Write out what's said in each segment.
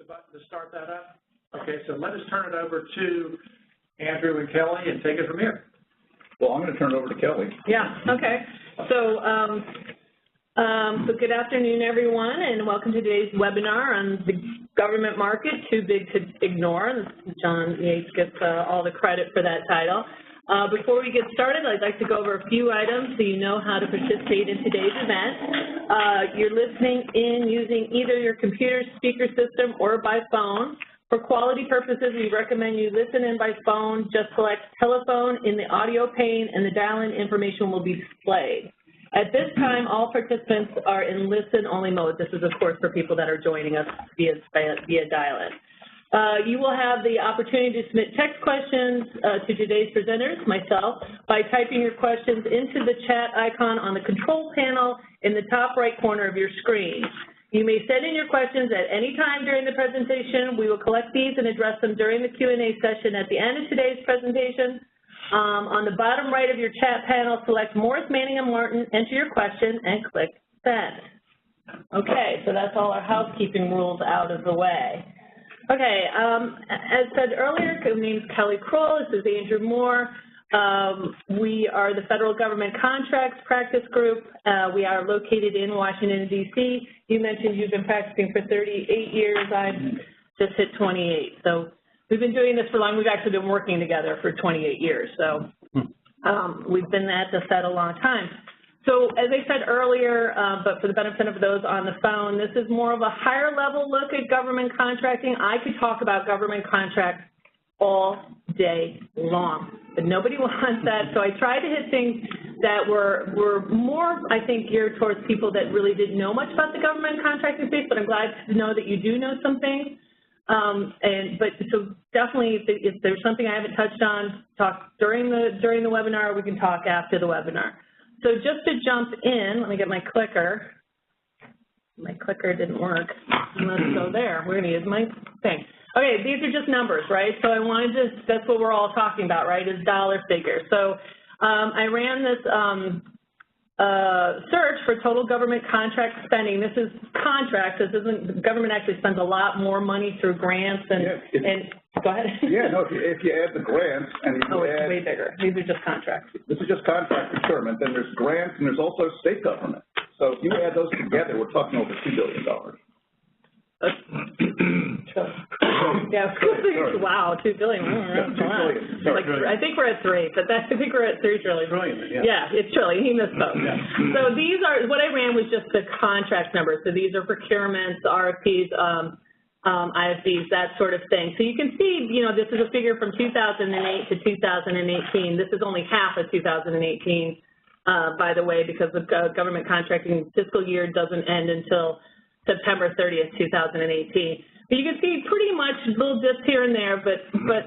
button to start that up? Okay, so let us turn it over to Andrew and Kelly and take it from here. Well, I'm going to turn it over to Kelly. Yeah, okay. So, good afternoon, everyone, and welcome to today's webinar on the government market, too big to ignore. John Yates gets all the credit for that title. Before we get started, I'd like to go over a few items so you know how to participate in today's event. You're listening in using either your computer speaker system or by phone. For quality purposes, we recommend you listen in by phone. Just select telephone in the audio pane and the dial-in information will be displayed. At this time, all participants are in listen-only mode. This is, of course, for people that are joining us via dial-in. You will have the opportunity to submit text questions to today's presenters, myself, by typing your questions into the chat icon on the control panel in the top right corner of your screen. You may send in your questions at any time during the presentation. We will collect these and address them during the Q&A session at the end of today's presentation. On the bottom right of your chat panel, select Morris, Manning, and Martin, enter your question, and click Send. Okay, so that's all our housekeeping rules out of the way. Okay, as said earlier, my name is Kelly Kroll. This is Andrew Moore. We are the Federal Government Contracts Practice Group. We are located in Washington, D.C. You mentioned you've been practicing for 38 years. I've just hit 28. So we've been doing this for long. We've actually been working together for 28 years. So we've been at this a long time. So as I said earlier, but for the benefit of those on the phone, this is more of a higher level look at government contracting. I could talk about government contracts all day long, but nobody wants that. So I tried to hit things that were more, I think, geared towards people that really didn't know much about the government contracting space, but I'm glad to know that you do know some things. So definitely, if there's something I haven't touched on, talk during the webinar, we can talk after the webinar. So just to jump in, let me get my clicker. My clicker didn't work. Let's go there. We're going to use my thing. Okay, these are just numbers, right? So I wanted to, that's what we're all talking about, right, is dollar figures. So I ran this search for total government contract spending. This is contracts. This isn't, the government actually spends a lot more money through grants and, go ahead. Yeah, no, if you add the grants and you it's way bigger. These are just contracts. This is just contract procurement. Then there's grants and there's also state government. So if you add those together, we're talking over $2 billion. Yeah, wow, $2 billion. Like, I think we're at 3, but I think we're at 3 trillion. Yeah, it's trillion. He misspoke. Yeah. So these are what I ran was just the contract numbers. So these are procurements, RFPs, IFBs, that sort of thing. So you can see, you know, this is a figure from 2008 to 2018. This is only half of 2018, by the way, because the government contracting fiscal year doesn't end until September 30th, 2018. But you can see pretty much little dips here and there, but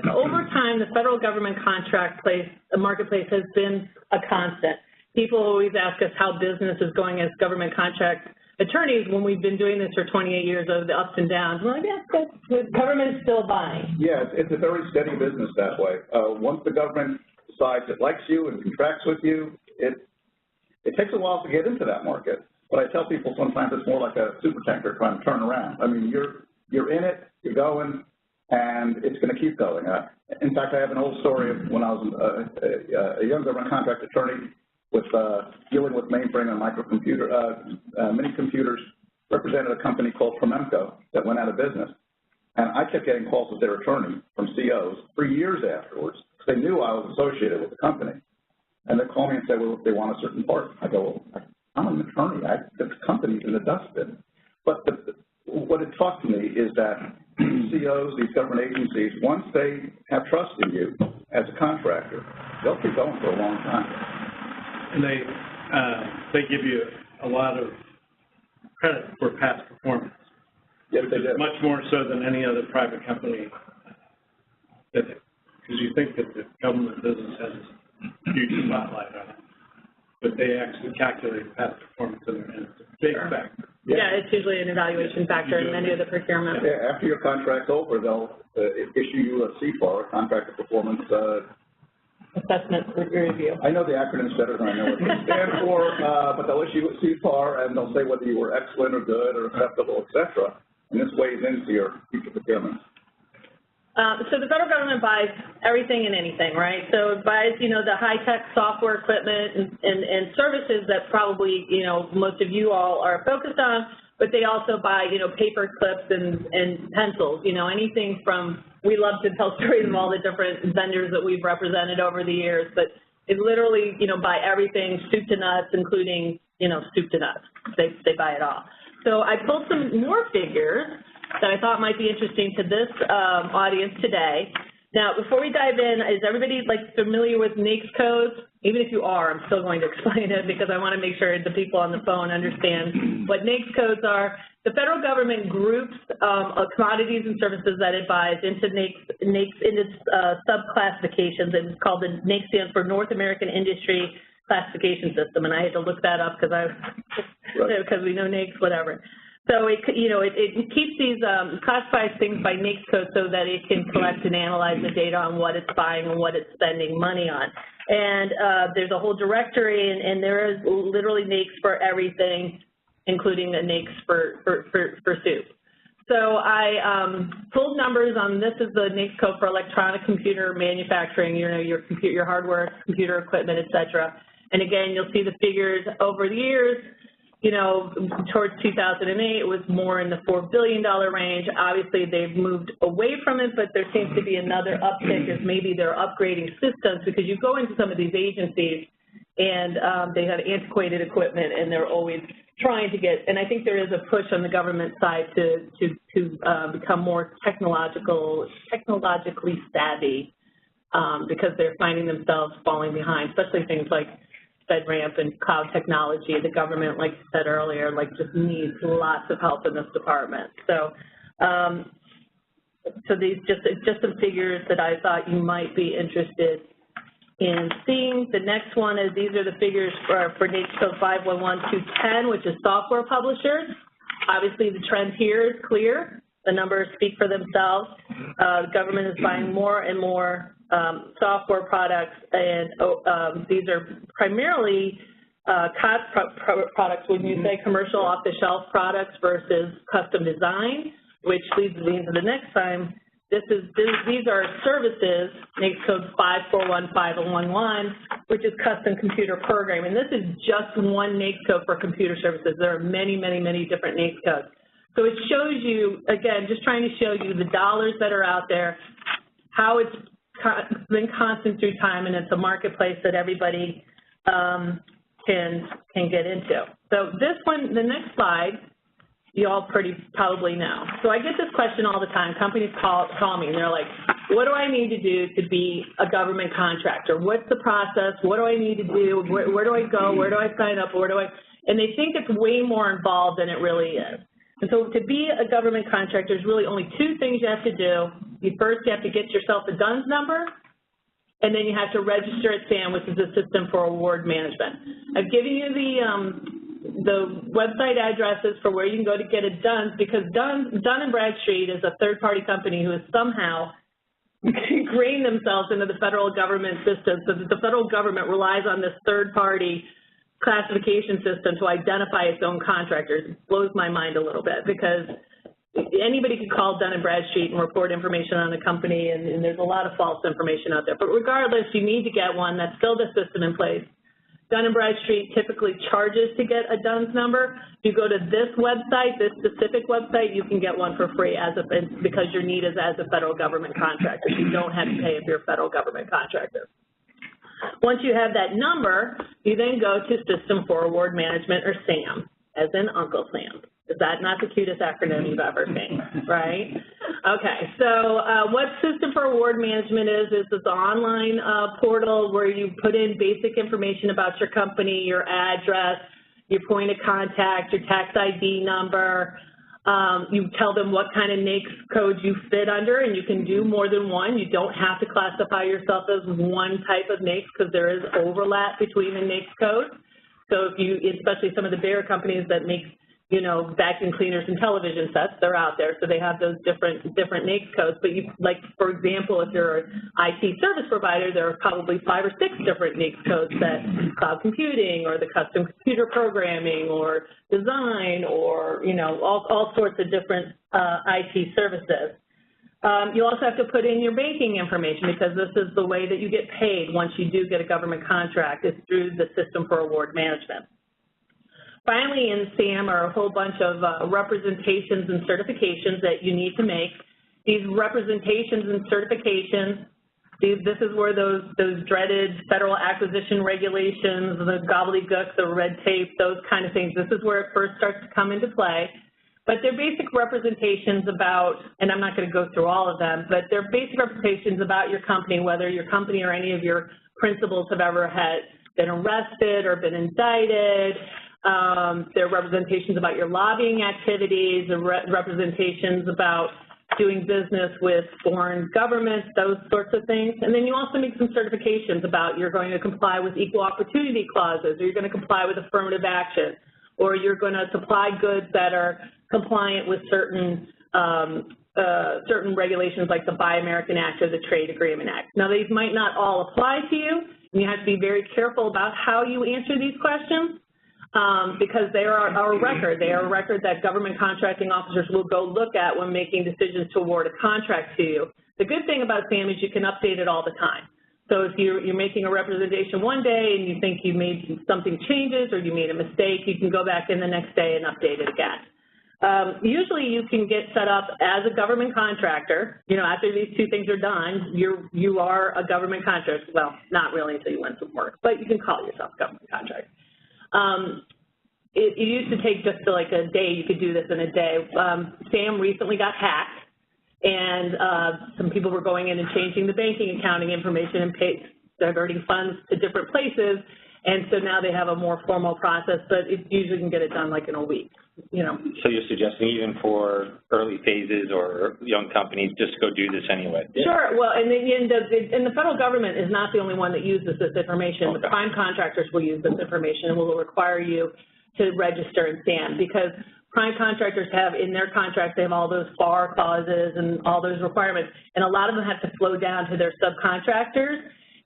over time, the federal government marketplace has been a constant. People always ask us how business is going as government contract attorneys when we've been doing this for 28 years of the ups and downs. We're like, yeah, the government is still buying. Yeah, it's a very steady business that way. Once the government decides it likes you and contracts with you, it takes a while to get into that market. But I tell people sometimes it's more like a super tanker trying to turn around. I mean, you're in it, you're going, and it's going to keep going. In fact, I have an old story of when I was a young government contract attorney with dealing with mainframe and microcomputer, mini computers, represented a company called Promemco that went out of business. And I kept getting calls as their attorney from COs for years afterwards because they knew I was associated with the company. And they'd call me and say, well, they want a certain part. I go, well, I'm an attorney. The company's in the dustbin. But what it taught to me is that COs, these government agencies, once they have trust in you as a contractor, they'll keep going for a long time. And they give you a lot of credit for past performance. Yes, they do. Much more so than any other private company, because you think that the government business has a huge spotlight on it. But they actually calculate past performance, and it's a big factor. Yeah, it's usually an evaluation factor in many of the procurement. Yeah, after your contract's over, they'll issue you a CFAR, a contractor performance assessment review. I know the acronyms better than I know what they stand for, but they'll issue a CFAR, and they'll say whether you were excellent or good or acceptable, et cetera. and this weighs into your future procurement? So the federal government buys everything and anything, right? So it buys, you know, the high-tech software equipment and services that probably, you know, most of you all are focused on, but they also buy, you know, paper clips and pencils, you know, anything from, we love to tell stories of all the different vendors that we've represented over the years, but it literally, you know, buy everything, soup to nuts, including, you know, soup to nuts. They buy it all. So I pulled some more figures that I thought might be interesting to this audience today. Now, before we dive in, is everybody like familiar with NAICS codes? Even if you are, I'm still going to explain it because I want to make sure the people on the phone understand what NAICS codes are. The federal government groups commodities and services that it buys into NAICS in its sub-classifications, and it's called the NAICS stands for North American Industry Classification System, and I had to look that up because because we know NAICS, whatever. So it, you know, it keeps these, classifies things by NAICS code so that it can collect and analyze the data on what it's buying and what it's spending money on. And there's a whole directory, and there is literally NAICS for everything, including a NAICS for soup. So I pulled numbers on, this is the NAICS code for electronic computer manufacturing, you know, your hardware, computer equipment, et cetera. And again, you'll see the figures over the years. You know, towards 2008, it was more in the $4 billion range. Obviously, they've moved away from it, but there seems to be another uptick as maybe they're upgrading systems, because you go into some of these agencies and they have antiquated equipment and they're always trying to get, and I think there is a push on the government side to become more technologically savvy because they're finding themselves falling behind, especially things like FedRAMP and cloud technology. The government, like you said earlier, like just needs lots of help in this department. So, so these just some figures that I thought you might be interested in seeing. The next one is, these are the figures for NAICS code 511210, which is software publishers. Obviously, the trend here is clear. The numbers speak for themselves. The government is buying more and more software products, and these are primarily COTS products when you say commercial off-the-shelf products versus custom design, which leads me to the next time. These are services, NAICS code 541511, which is custom computer programming. This is just one NAICS code for computer services. There are many, many, many different NAICS codes. So it shows you, again, just trying to show you the dollars that are out there, how it's been constant through time, and it's a marketplace that everybody can get into. So this one, the next slide, you all probably know. So I get this question all the time. Companies call me and they're like, what do I need to do to be a government contractor? What's the process? What do I need to do? Where do I go? Where do I sign up? And they think it's way more involved than it really is. And so to be a government contractor, there's really only two things you have to do. First, you have to get yourself a DUNS number, and then you have to register at SAM, which is the System for Award Management. I've given you the website addresses for where you can go to get a DUNS, because Dun & Bradstreet is a third-party company who has somehow ingrained themselves into the federal government system, so that the federal government relies on this third-party classification system to identify its own contractors. It blows my mind a little bit, because anybody could call Dun & Bradstreet and report information on a company, and there's a lot of false information out there. But regardless, you need to get one. That's still the system in place. Dun & Bradstreet typically charges to get a DUNS number. If you go to this website, this specific website, you can get one for free because your need is as a federal government contractor. You don't have to pay if you're a federal government contractor. Once you have that number, you then go to System for Award Management, or SAM, as in Uncle Sam. Is that not the cutest acronym you've ever seen, right? Okay, so what System for Award Management is this online portal where you put in basic information about your company, your address, your point of contact, your tax ID number. You tell them what kind of NAICS code you fit under, and you can do more than one. You don't have to classify yourself as one type of NAICS, because there is overlap between the NAICS codes. So if you, especially some of the bigger companies that make you know, vacuum cleaners and television sets. They're out there, so they have those different NAICS codes. But you, like, for example, if you're an IT service provider, there are probably 5 or 6 different NAICS codes that cloud computing or the custom computer programming or design or, you know, all sorts of different IT services. You also have to put in your banking information because this is the way that you get paid once you do get a government contract. It's through the System for Award Management. Finally, in SAM are a whole bunch of representations and certifications that you need to make. These representations and certifications, this is where those dreaded federal acquisition regulations, the gobbledygook, the red tape, those kind of things, this is where it first starts to come into play. But they're basic representations about, and I'm not going to go through all of them, but they're basic representations about your company, whether your company or any of your principals have ever been arrested or been indicted. There are representations about your lobbying activities, representations about doing business with foreign governments, those sorts of things. And then you also make some certifications about you're going to comply with equal opportunity clauses, or you're going to comply with affirmative action, or you're going to supply goods that are compliant with certain regulations like the Buy American Act or the Trade Agreement Act. Now, these might not all apply to you, and you have to be very careful about how you answer these questions. Because they are a record. They are a record that government contracting officers will go look at when making decisions to award a contract to you. The good thing about SAM is you can update it all the time. So if you're making a representation one day and you think you made something changes or you made a mistake, you can go back in the next day and update it again. Usually you can get set up as a government contractor. You know, after these two things are done, you are a government contractor. Well, not really until you win some work, but you can call yourself a government contractor. It used to take just like a day. You could do this in a day. SAM recently got hacked, and some people were going in and changing the banking accounting information and diverting funds to different places, and so now they have a more formal process, but it usually can get it done like in a week, you know. So you're suggesting even for early phases or young companies, just go do this anyway? Sure. Well, and the federal government is not the only one that uses this information. Okay. The prime contractors will use this information and will require you to register in SAM because prime contractors have in their contracts, they have all those FAR clauses and all those requirements, and a lot of them have to flow down to their subcontractors.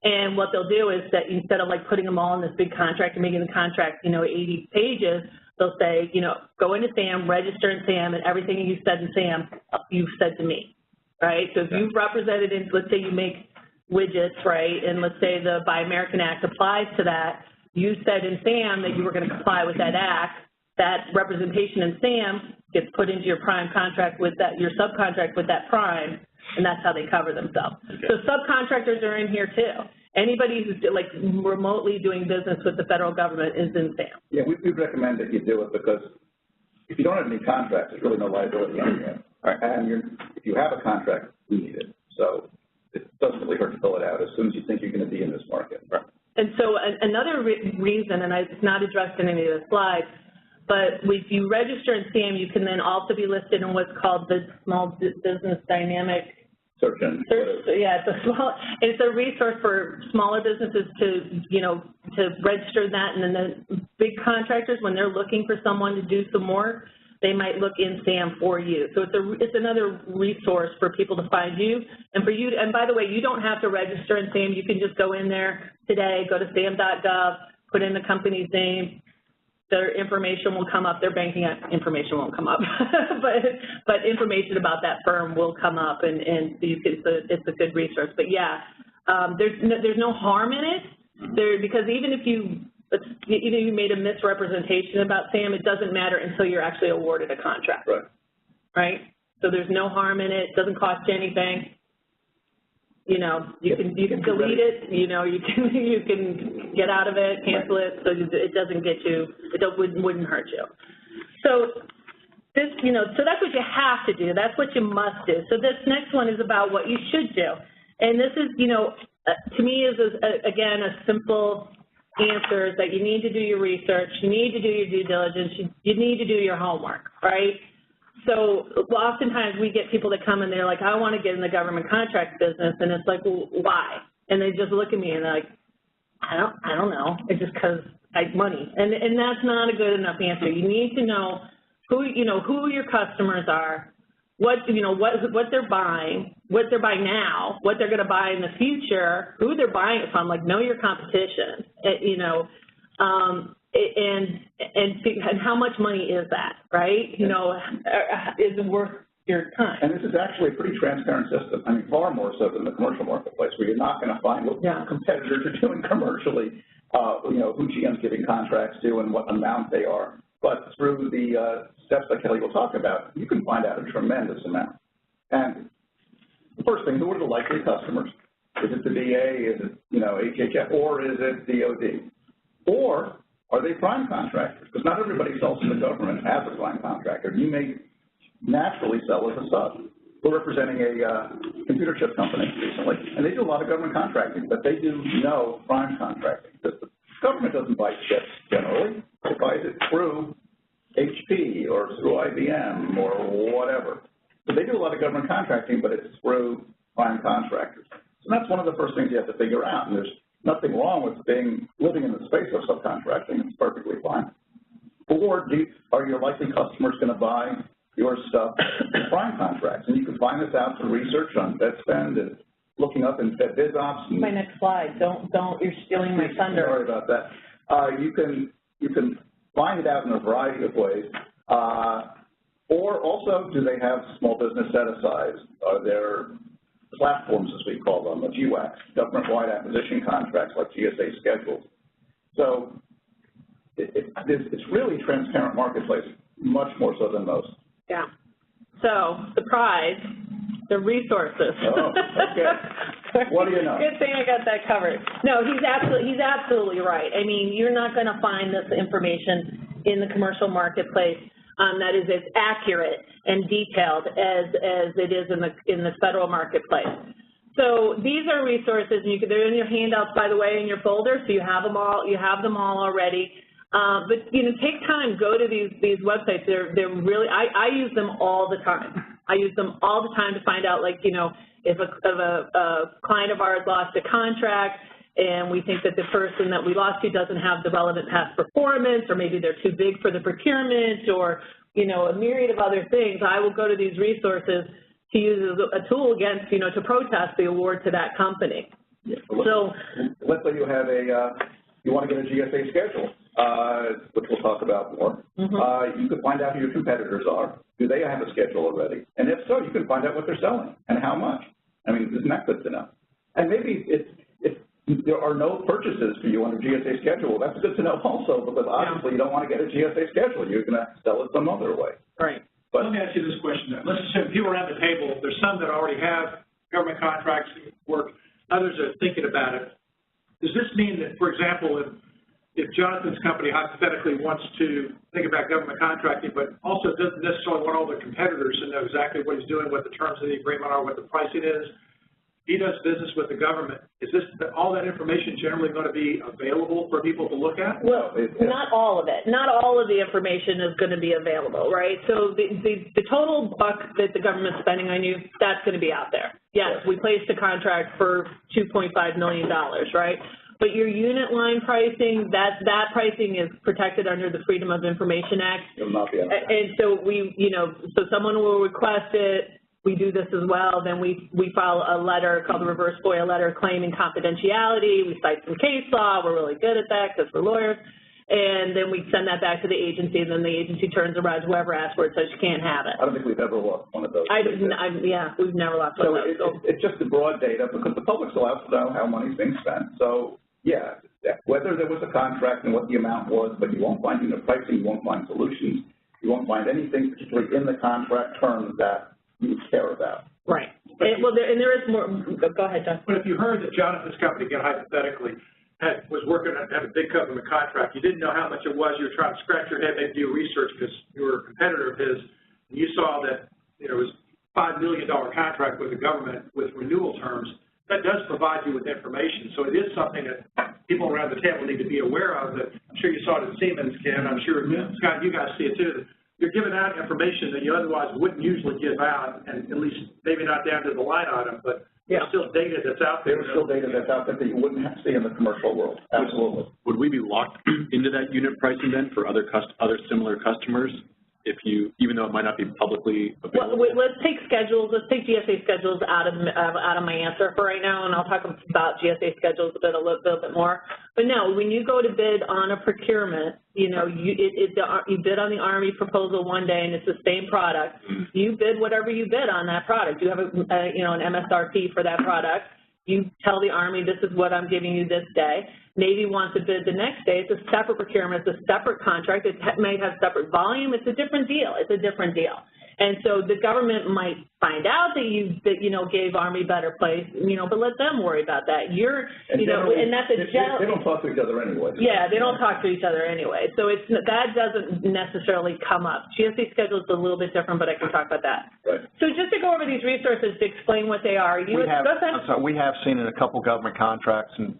And what they'll do is that instead of like putting them all in this big contract and making the contract, you know, 80 pages, they'll say, you know, go into SAM, register in SAM, and everything you said in SAM, you've said to me, right? So if you've represented in, let's say you make widgets, right, and let's say the Buy American Act applies to that, you said in SAM that you were going to comply with that act, that representation in SAM gets put into your prime contract with that, your subcontract with that prime, and that's how they cover themselves. Okay. So subcontractors are in here too. Anybody who's like remotely doing business with the federal government is in SAM. Yeah, we recommend that you do it because if you don't have any contracts, there's really no liability anyway. Right. And if you have a contract, you need it. So it doesn't really hurt to fill it out as soon as you think you're going to be in this market. Right. And so another reason, and it's not addressed in any of the slides, but if you register in SAM, you can then also be listed in what's called the Small Business Dynamic Search engine. Yeah, it's a resource for smaller businesses to, you know, to register that, and then the big contractors, when they're looking for someone to do some work, they might look in SAM for you. So it's another resource for people to find you, and for you. And by the way, you don't have to register in SAM. You can just go in there today, go to sam.gov, put in the company's name. Their information will come up. Their banking information won't come up, but information about that firm will come up, and it's a good resource. But yeah, there's no harm in it because even if you made a misrepresentation about SAM, it doesn't matter until you're actually awarded a contract. Right. Right. So there's no harm in it. It doesn't cost you anything. You know, you can delete it. You know, you can get out of it, cancel it, so it doesn't get you. It wouldn't hurt you. So this, you know, so that's what you have to do. That's what you must do. So this next one is about what you should do, and this is, you know, to me is again a simple answer is that you need to do your research, you need to do your due diligence, you need to do your homework, right? So oftentimes we get people that come and they're like, I want to get in the government contract business, and it's like, well, why? And they just look at me and they're like, I don't know. It's just because I have money, and that's not a good enough answer. You need to know who your customers are, what they're buying now, what they're going to buy in the future, who they're buying it from, like know your competition, and how much money is that, right? Is it worth your time? And this is actually a pretty transparent system. I mean, far more so than the commercial marketplace, where you're not going to find what competitors are doing commercially, who GM's giving contracts to and what amount they are. But through the steps that Kelly will talk about, you can find out a tremendous amount. And the first thing, who are the likely customers? Is it the VA? Is it, HHS? Or is it DOD? Or are they prime contractors? Because not everybody sells to the government as a prime contractor. You may naturally sell as a sub. We're representing a computer chip company recently, and they do a lot of government contracting, but they do no prime contracting. Because the government doesn't buy chips generally. It buys it through HP or through IBM or whatever. So they do a lot of government contracting, but it's through prime contractors. So that's one of the first things you have to figure out, and there's nothing wrong with living in the space of subcontracting. It's perfectly fine. Or are your likely customers going to buy your stuff in prime contracts? And you can find this out through research on FedSpend and looking up in FedBizOps. My next slide. Don't. You're stealing my thunder. Sorry about that. You can find it out in a variety of ways. Or also, do they have small business set-asides? Are there platforms, as we call them, the GWACs, government-wide acquisition contracts like GSA schedules? So it's really a transparent marketplace, much more so than most. Yeah. So, surprise, the resources. Oh, okay. What do you know? Good thing I got that covered. No, he's absolutely right. I mean, you're not going to find this information in the commercial marketplace that is as accurate and detailed as it is in the federal marketplace. So these are resources, and they're in your handouts, by the way, in your folder, so you have them all. You have them all already. But take time, go to these websites. They're really. I use them all the time. I use them all the time to find out, if a client of ours lost a contract, and we think that the person that we lost to doesn't have the relevant past performance, or maybe they're too big for the procurement, or a myriad of other things, I will go to these resources to use as a tool against, to protest the award to that company. Yeah, so let's say you have you want to get a GSA schedule, which we'll talk about more. Mm-hmm. You can find out who your competitors are. Do they have a schedule already? And if so, you can find out what they're selling and how much. I mean, isn't that good to know? And maybe if there are no purchases for you on a GSA schedule, that's good to know also, because obviously you don't want to get a GSA schedule. You're going to sell it some other way. Right. But let me ask you this question then. Let's assume people around the table, there's some that already have government contracts work, others are thinking about it. Does this mean that, for example, if Jonathan's company hypothetically wants to think about government contracting, but also doesn't necessarily want all the competitors to know exactly what he's doing, what the terms of the agreement are, what the pricing is, he does business with the government, is all that information generally going to be available for people to look at? Well, not all of it. Not all of the information is going to be available, right? So the total buck that the government's spending on you, that's going to be out there. Yes, we placed a contract for $2.5 million, right? But your unit line pricing, that pricing is protected under the Freedom of Information Act. It will not be out there. And so so someone will request it. We do this as well. Then we file a letter called the reverse FOIA letter claiming confidentiality. We cite some case law. We're really good at that because we're lawyers. And then we send that back to the agency, and then the agency turns around to whoever asked for it, says you can't have it. I don't think we've ever lost one of those. Yeah, we've never lost one of those. It's just the broad data, because the public's allowed to know how money's being spent. So, yeah, whether there was a contract and what the amount was, but you won't find unit pricing, you won't find solutions, you won't find anything particularly in the contract terms that you care about. Right. And there is more. Go ahead, John. But if you heard that Jonathan's company, again, hypothetically, was working on a big government contract, you didn't know how much it was, you were trying to scratch your head, maybe do research because you were a competitor of his, and you saw that it was a $5 million contract with the government with renewal terms, that does provide you with information. So it is something that people around the table need to be aware of. That I'm sure you saw it at Siemens, Ken, I'm sure, Scott, you guys see it too. You're giving out information that you otherwise wouldn't usually give out, and at least maybe not down to the line item, but there's still data that's out there. There's still data that's out there that you wouldn't see in the commercial world. Absolutely. Would we be locked into that unit pricing then for other similar customers if you, even though it might not be publicly available? Well, let's take schedules. Let's take GSA schedules out of my answer for right now, and I'll talk about GSA schedules a little bit more. But no, when you go to bid on a procurement, you know, you bid on the Army proposal one day, and it's the same product. You bid whatever you bid on that product. You have an MSRP for that product. You tell the Army, this is what I'm giving you this day. Navy wants to bid the next day. It's a separate procurement. It's a separate contract. It may have separate volume. It's a different deal. It's a different deal. And so the government might find out that you gave Army better place, but let them worry about that. And that's a general. They don't talk to each other anyway. Yeah, they don't talk to each other anyway. So that doesn't necessarily come up. GSA schedule is a little bit different, but I can talk about that. Right. So just to go over these resources to explain what they are. We have seen in a couple government contracts, and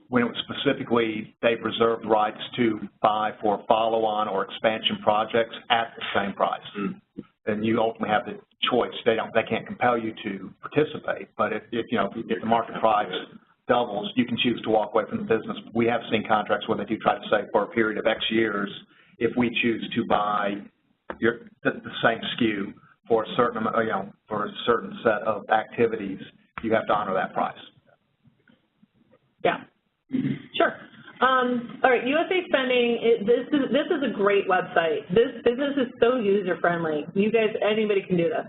when it was specifically they've reserved rights to buy for follow-on or expansion projects at the same price. And you ultimately have the choice. They can't compel you to participate, but if the market price doubles, you can choose to walk away from the business. We have seen contracts where they do try to say for a period of X years, if we choose to buy the same SKU for a certain for a certain set of activities, you have to honor that price. Yeah. Sure. All right, USA Spending, this is a great website. This business is so user-friendly. You guys, anybody can do this.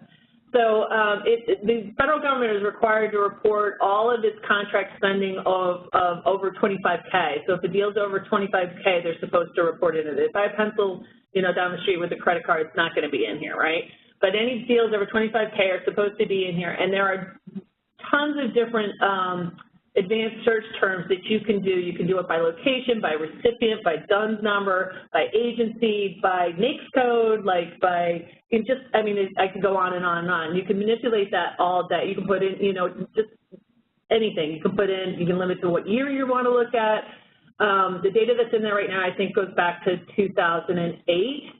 So the federal government is required to report all of its contract spending of over 25K. So if the deal's over 25K, they're supposed to report it. If I pencil, down the street with a credit card, it's not going to be in here, right? But any deals over 25K are supposed to be in here, and there are tons of different advanced search terms that you can do. You can do it by location, by recipient, by DUNS number, by agency, by NAICS code, I could go on and on and on. You can manipulate that all day. You can put in, just anything. You can put in, you can limit to what year you want to look at. The data that's in there right now, I think, goes back to 2008.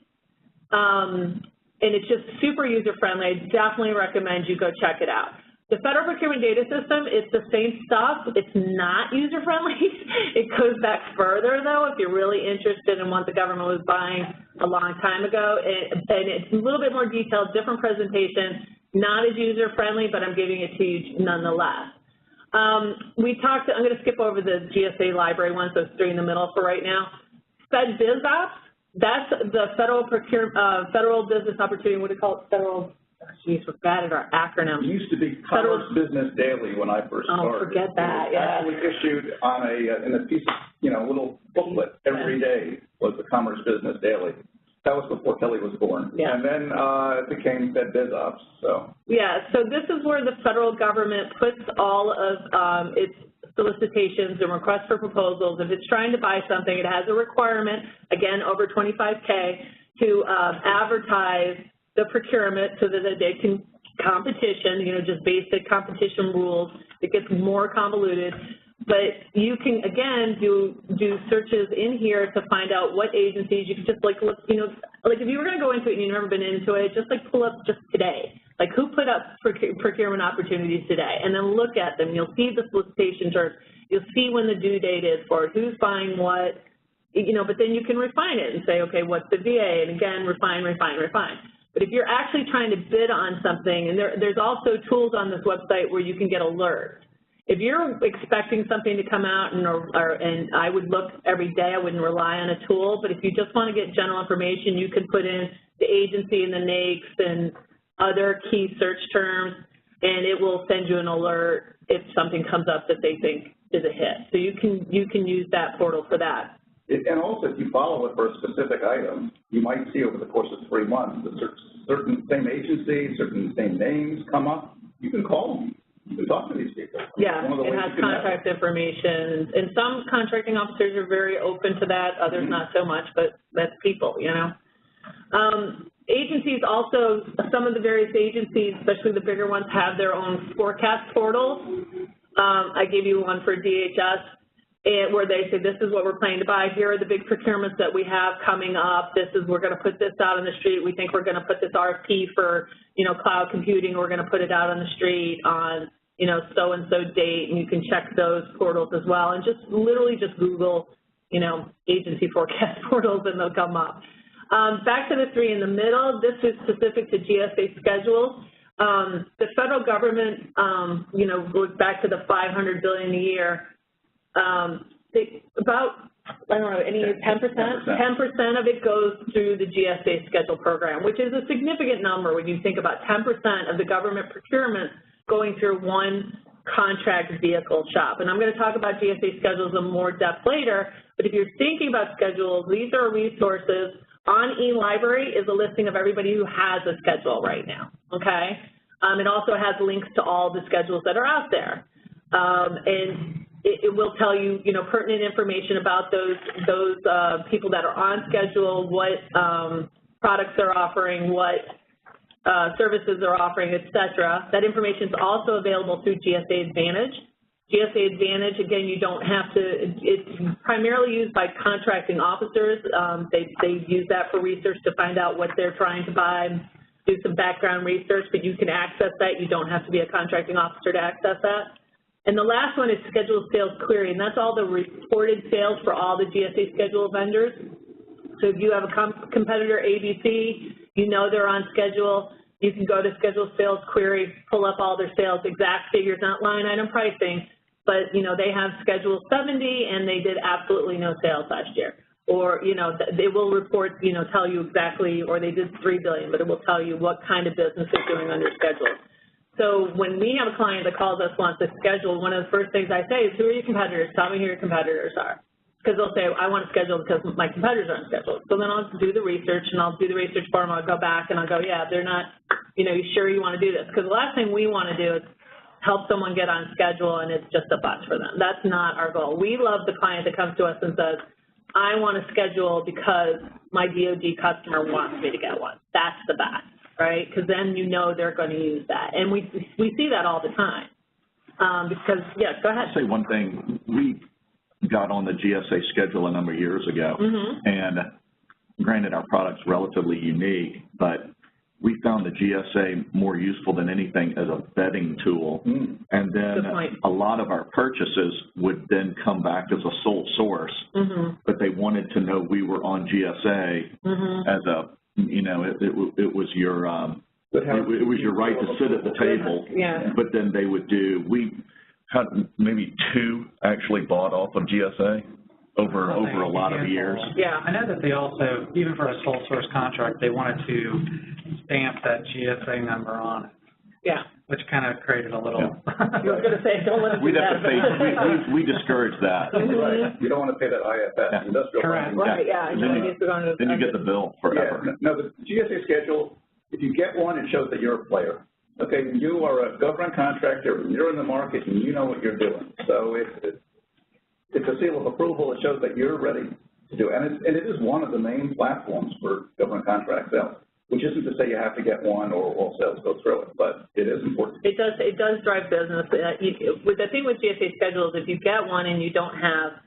And it's just super user-friendly. I definitely recommend you go check it out. The Federal Procurement Data System, it's the same stuff. It's not user-friendly. It goes back further, though, if you're really interested in what the government was buying a long time ago. And it's a little bit more detailed, different presentation, not as user-friendly, but I'm giving it to you nonetheless. I'm going to skip over the GSA library one, so it's 3 in the middle for right now. FedBizOps, that's the Federal Business Opportunity, what do you call it? Geez, we're bad at our acronyms. It used to be Commerce Business Daily when I first started. Oh, forget that, yeah. Actually issued in a piece of, little booklet every day was the Commerce Business Daily. That was before Kelly was born. Yeah. And then it became FedBizOps, so. Yeah, so this is where the federal government puts all of its solicitations and requests for proposals. If it's trying to buy something, it has a requirement, again, over 25K, to advertise the procurement so that they can competition, just basic competition rules. It gets more convoluted. But you can, again, do searches in here to find out what agencies. You can just, look, if you were going to go into it and you've never been into it, just, pull up just today. Who put up procurement opportunities today? And then look at them. You'll see the solicitation terms. You'll see when the due date is for it, who's buying what, but then you can refine it and say, okay, what's the VA? And, again, refine. But if you're actually trying to bid on something, and there's also tools on this website where you can get alerts. If you're expecting something to come out, and I would look every day, I wouldn't rely on a tool, but if you just want to get general information, you can put in the agency and the NAICS and other key search terms, and it will send you an alert if something comes up that they think is a hit. So you can use that portal for that. And also, if you follow it for a specific item, you might see over the course of 3 months that certain same agencies, certain same names come up. You can call them. You can talk to these people. Yeah, it has contact information. And some contracting officers are very open to that, others not so much, but that's people, Agencies also, some of the various agencies, especially the bigger ones, have their own forecast portals. I gave you one for DHS. Where they say, this is what we're planning to buy. Here are the big procurements that we have coming up. We're going to put this out on the street. We think we're going to put this RFP for, cloud computing. We're going to put it out on the street on, so-and-so date, and you can check those portals as well. And literally just Google, agency forecast portals, and they'll come up. Back to the three in the middle, this is specific to GSA schedules. The federal government, you know, goes back to the $500 billion a year. About, I don't know, any 10%? 10% of it goes through the GSA schedule program, which is a significant number when you think about 10% of the government procurement going through one contract vehicle shop. And I'm going to talk about GSA schedules in more depth later, but if you're thinking about schedules, these are resources. On eLibrary is a listing of everybody who has a schedule right now, okay? It also has links to all the schedules that are out there. And it will tell you, you know, pertinent information about those people that are on schedule, what products they're offering, what services they're offering, et cetera. That information is also available through GSA Advantage. GSA Advantage, again, you don't have to, it's primarily used by contracting officers. They use that for research to find out what they're trying to buy, do some background research, but you can access that. You don't have to be a contracting officer to access that. And the last one is Schedule Sales Query, and that's all the reported sales for all the GSA schedule vendors. So if you have a competitor, ABC, you know they're on schedule, you can go to Schedule Sales Query, pull up all their sales, exact figures, not line item pricing, but, you know, they have Schedule 70 and they did absolutely no sales last year. Or, you know, they will report, you know, tell you exactly, or they did $3 billion, but it will tell you what kind of business they're doing under schedule. So when we have a client that calls us, wants a schedule, one of the first things I say is, who are your competitors? Tell me who your competitors are. Because they'll say, I want a schedule because my competitors are on schedule. So then I'll do the research, and I'll do the research for them. I'll go back, and I'll go, yeah, they're not, you know, you sure you want to do this? Because the last thing we want to do is help someone get on schedule, and it's just a bust for them. That's not our goal. We love the client that comes to us and says, I want a schedule because my DOD customer wants me to get one. That's the best, right? Because then you know they're going to use that. And we see that all the time. Because, yeah, go ahead. I'll say one thing. We got on the GSA schedule a number of years ago, and granted our product's relatively unique, but we found the GSA more useful than anything as a vetting tool. And then a lot of our purchases would then come back as a sole source, but they wanted to know we were on GSA as a, you know, it was your it was your right to sit at the table, but then they would do, we had maybe 2 actually bought off of GSA over a lot of years. Yeah, I know that they also, even for a sole source contract, they wanted to stamp that GSA number on it. Yeah. Which kind of created a little. I was going to say, don't let us do that. We discourage that. Right. You don't want to pay that IFS, industrial. Correct. Right, yeah. Then you get the bill forever. Yeah. No, the GSA schedule, if you get one, it shows that you're a player. Okay, you are a government contractor, you're in the market, and you know what you're doing. So it's a seal of approval. It shows that you're ready to do it. And it is one of the main platforms for government contract sales, which isn't to say you have to get one or all sales go through it, but it is important. It does drive business. With the thing with GSA schedules, if you get one and you don't have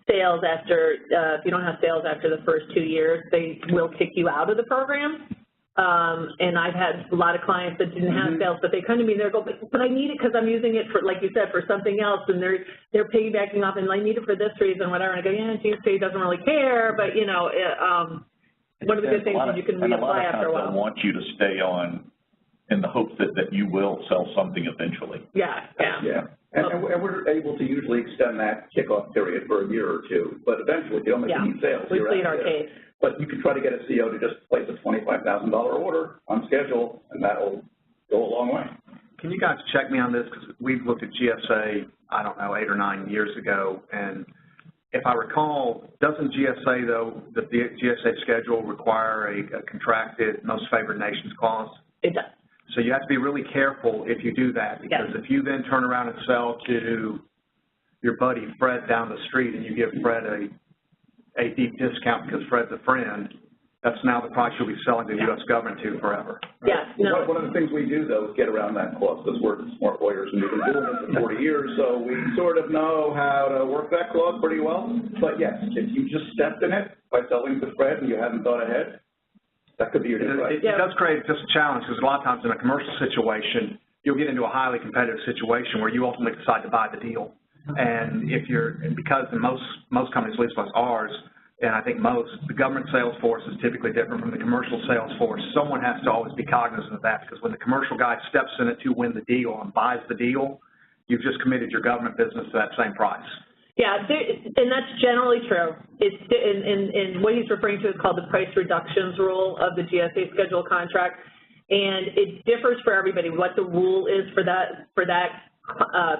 sales after, if you don't have sales after the first 2 years, they will kick you out of the program. And I've had a lot of clients that didn't have sales, but they come to me and they go, but I need it because I'm using it for, like you said, for something else, and they're piggybacking off, and I need it for this reason, whatever. And I go, yeah, GSA doesn't really care, but you know, one of the good things is you can reapply after a while. I want you to stay on in the hopes that you will sell something eventually. Yeah. And we're able to usually extend that kickoff period for a year or 2, but eventually, if you don't make any sales, we plead our case. But you can try to get a CO to just place a $25,000 order on schedule, and that will go a long way. Can you guys check me on this? Because we've looked at GSA, I don't know, 8 or 9 years ago, and if I recall, doesn't GSA, though, the GSA schedule require a contracted most favored nations clause? It does. So you have to be really careful if you do that, because if you then turn around and sell to your buddy Fred down the street and you give Fred a deep discount because Fred's a friend, that's now the price you'll be selling the U.S. government to forever. Yes. No. One of the things we do, though, is get around that clause, because we're smart lawyers and we've been doing this for 40 years, so we sort of know how to work that clause pretty well. But, yes, if you just stepped in it by selling to Fred and you hadn't thought ahead, that could be your new price. It does create just a challenge, because a lot of times in a commercial situation, you'll get into a highly competitive situation where you ultimately decide to buy the deal. And because in most companies, at least like ours, and I think most, the government sales force is typically different from the commercial sales force. Someone has to always be cognizant of that, because when the commercial guy steps in it to win the deal and buys the deal, you've just committed your government business to that same price. Yeah, and that's generally true. It's and what he's referring to is called the price reductions rule of the GSA schedule contract, and it differs for everybody. What the rule is for that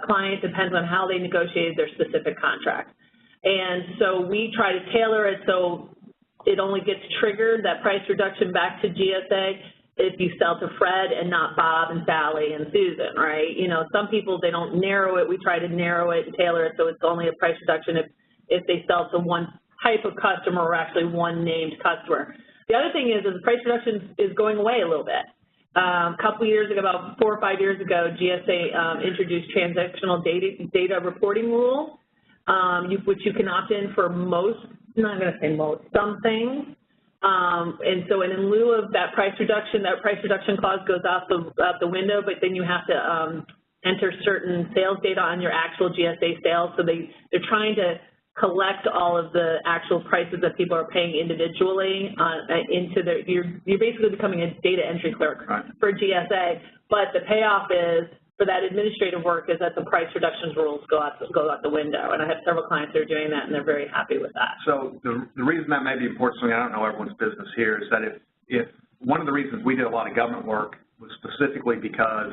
client depends on how they negotiated their specific contract. And so we try to tailor it so it only gets triggered, that price reduction, back to GSA if you sell to Fred and not Bob and Sally and Susan, right? You know, some people, they don't narrow it. We try to narrow it and tailor it so it's only a price reduction if they sell to one type of customer or actually one named customer. The other thing is the price reduction is going away a little bit. A couple of years ago, about 4 or 5 years ago, GSA introduced transactional data reporting rule, which you can opt in for most, I'm not going to say most, some things. And so in lieu of that price reduction clause goes out the window, but then you have to enter certain sales data on your actual GSA sales. So they're trying to collect all of the actual prices that people are paying individually into their, you're basically becoming a data entry clerk for GSA, but the payoff is, for that administrative work, is that the price reductions rules go out the window. And I have several clients that are doing that, and they're very happy with that. So the reason that may be important to me, I don't know everyone's business here, is that if one of the reasons we did a lot of government work was specifically because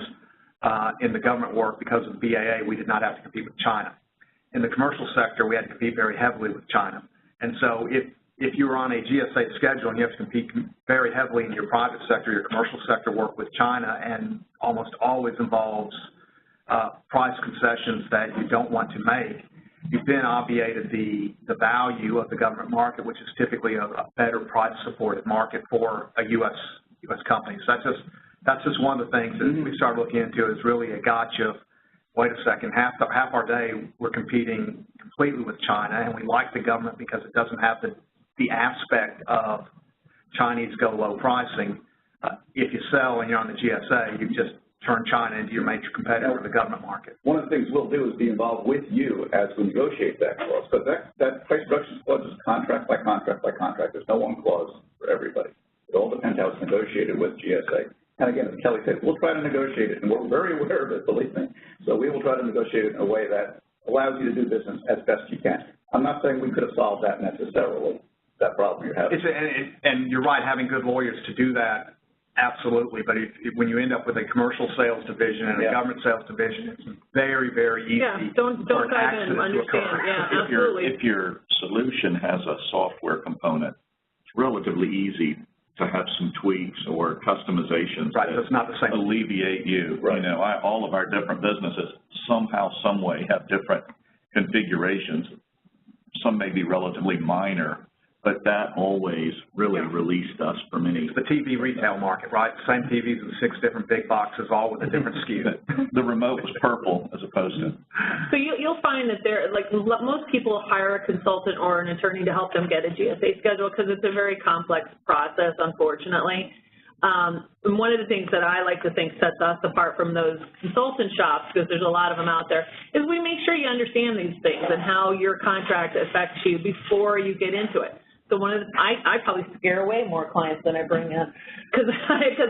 in the government work, because of the BAA, we did not have to compete with China. In the commercial sector, we had to compete very heavily with China. And so if you're on a GSA schedule and you have to compete very heavily in your private sector, your commercial sector work with China, and almost always involves price concessions that you don't want to make, you've then obviated the value of the government market, which is typically a better price-supported market for a U.S. company. So that's just one of the things that we started looking into, is really a gotcha of, wait a second, half our day we're competing completely with China, and we like the government because it doesn't have the aspect of Chinese go low pricing. If you sell and you're on the GSA, you just turn China into your major competitor in the government market. One of the things we'll do is be involved with you as we negotiate that clause, but that price reduction clause is contract by contract by contract. There's no one clause for everybody. It all depends how it's negotiated with GSA. And again, as Kelly said, we'll try to negotiate it, and we're very aware of it, believe me. So we will try to negotiate it in a way that allows you to do business as best you can. I'm not saying we could have solved that necessarily, that problem you're having. And you're right, having good lawyers to do that, absolutely. But when you end up with a commercial sales division and a government sales division, it's very, very easy for an accident to occur. Yeah, absolutely. If your solution has a software component, it's relatively easy to have some tweaks or customizations that that's not the same. Alleviate you. Right. You know, all of our different businesses somehow, some way have different configurations. Some may be relatively minor, but that always really released us from any. It's the TV retail market, right? The same TVs in 6 different big boxes, all with a different SKU. The remote was purple as opposed to. So you'll find that most people hire a consultant or an attorney to help them get a GSA schedule because it's a very complex process, unfortunately. And one of the things that I like to think sets us apart from those consultant shops, because there's a lot of them out there, is we make sure you understand these things and how your contract affects you before you get into it. So I probably scare away more clients than I bring in because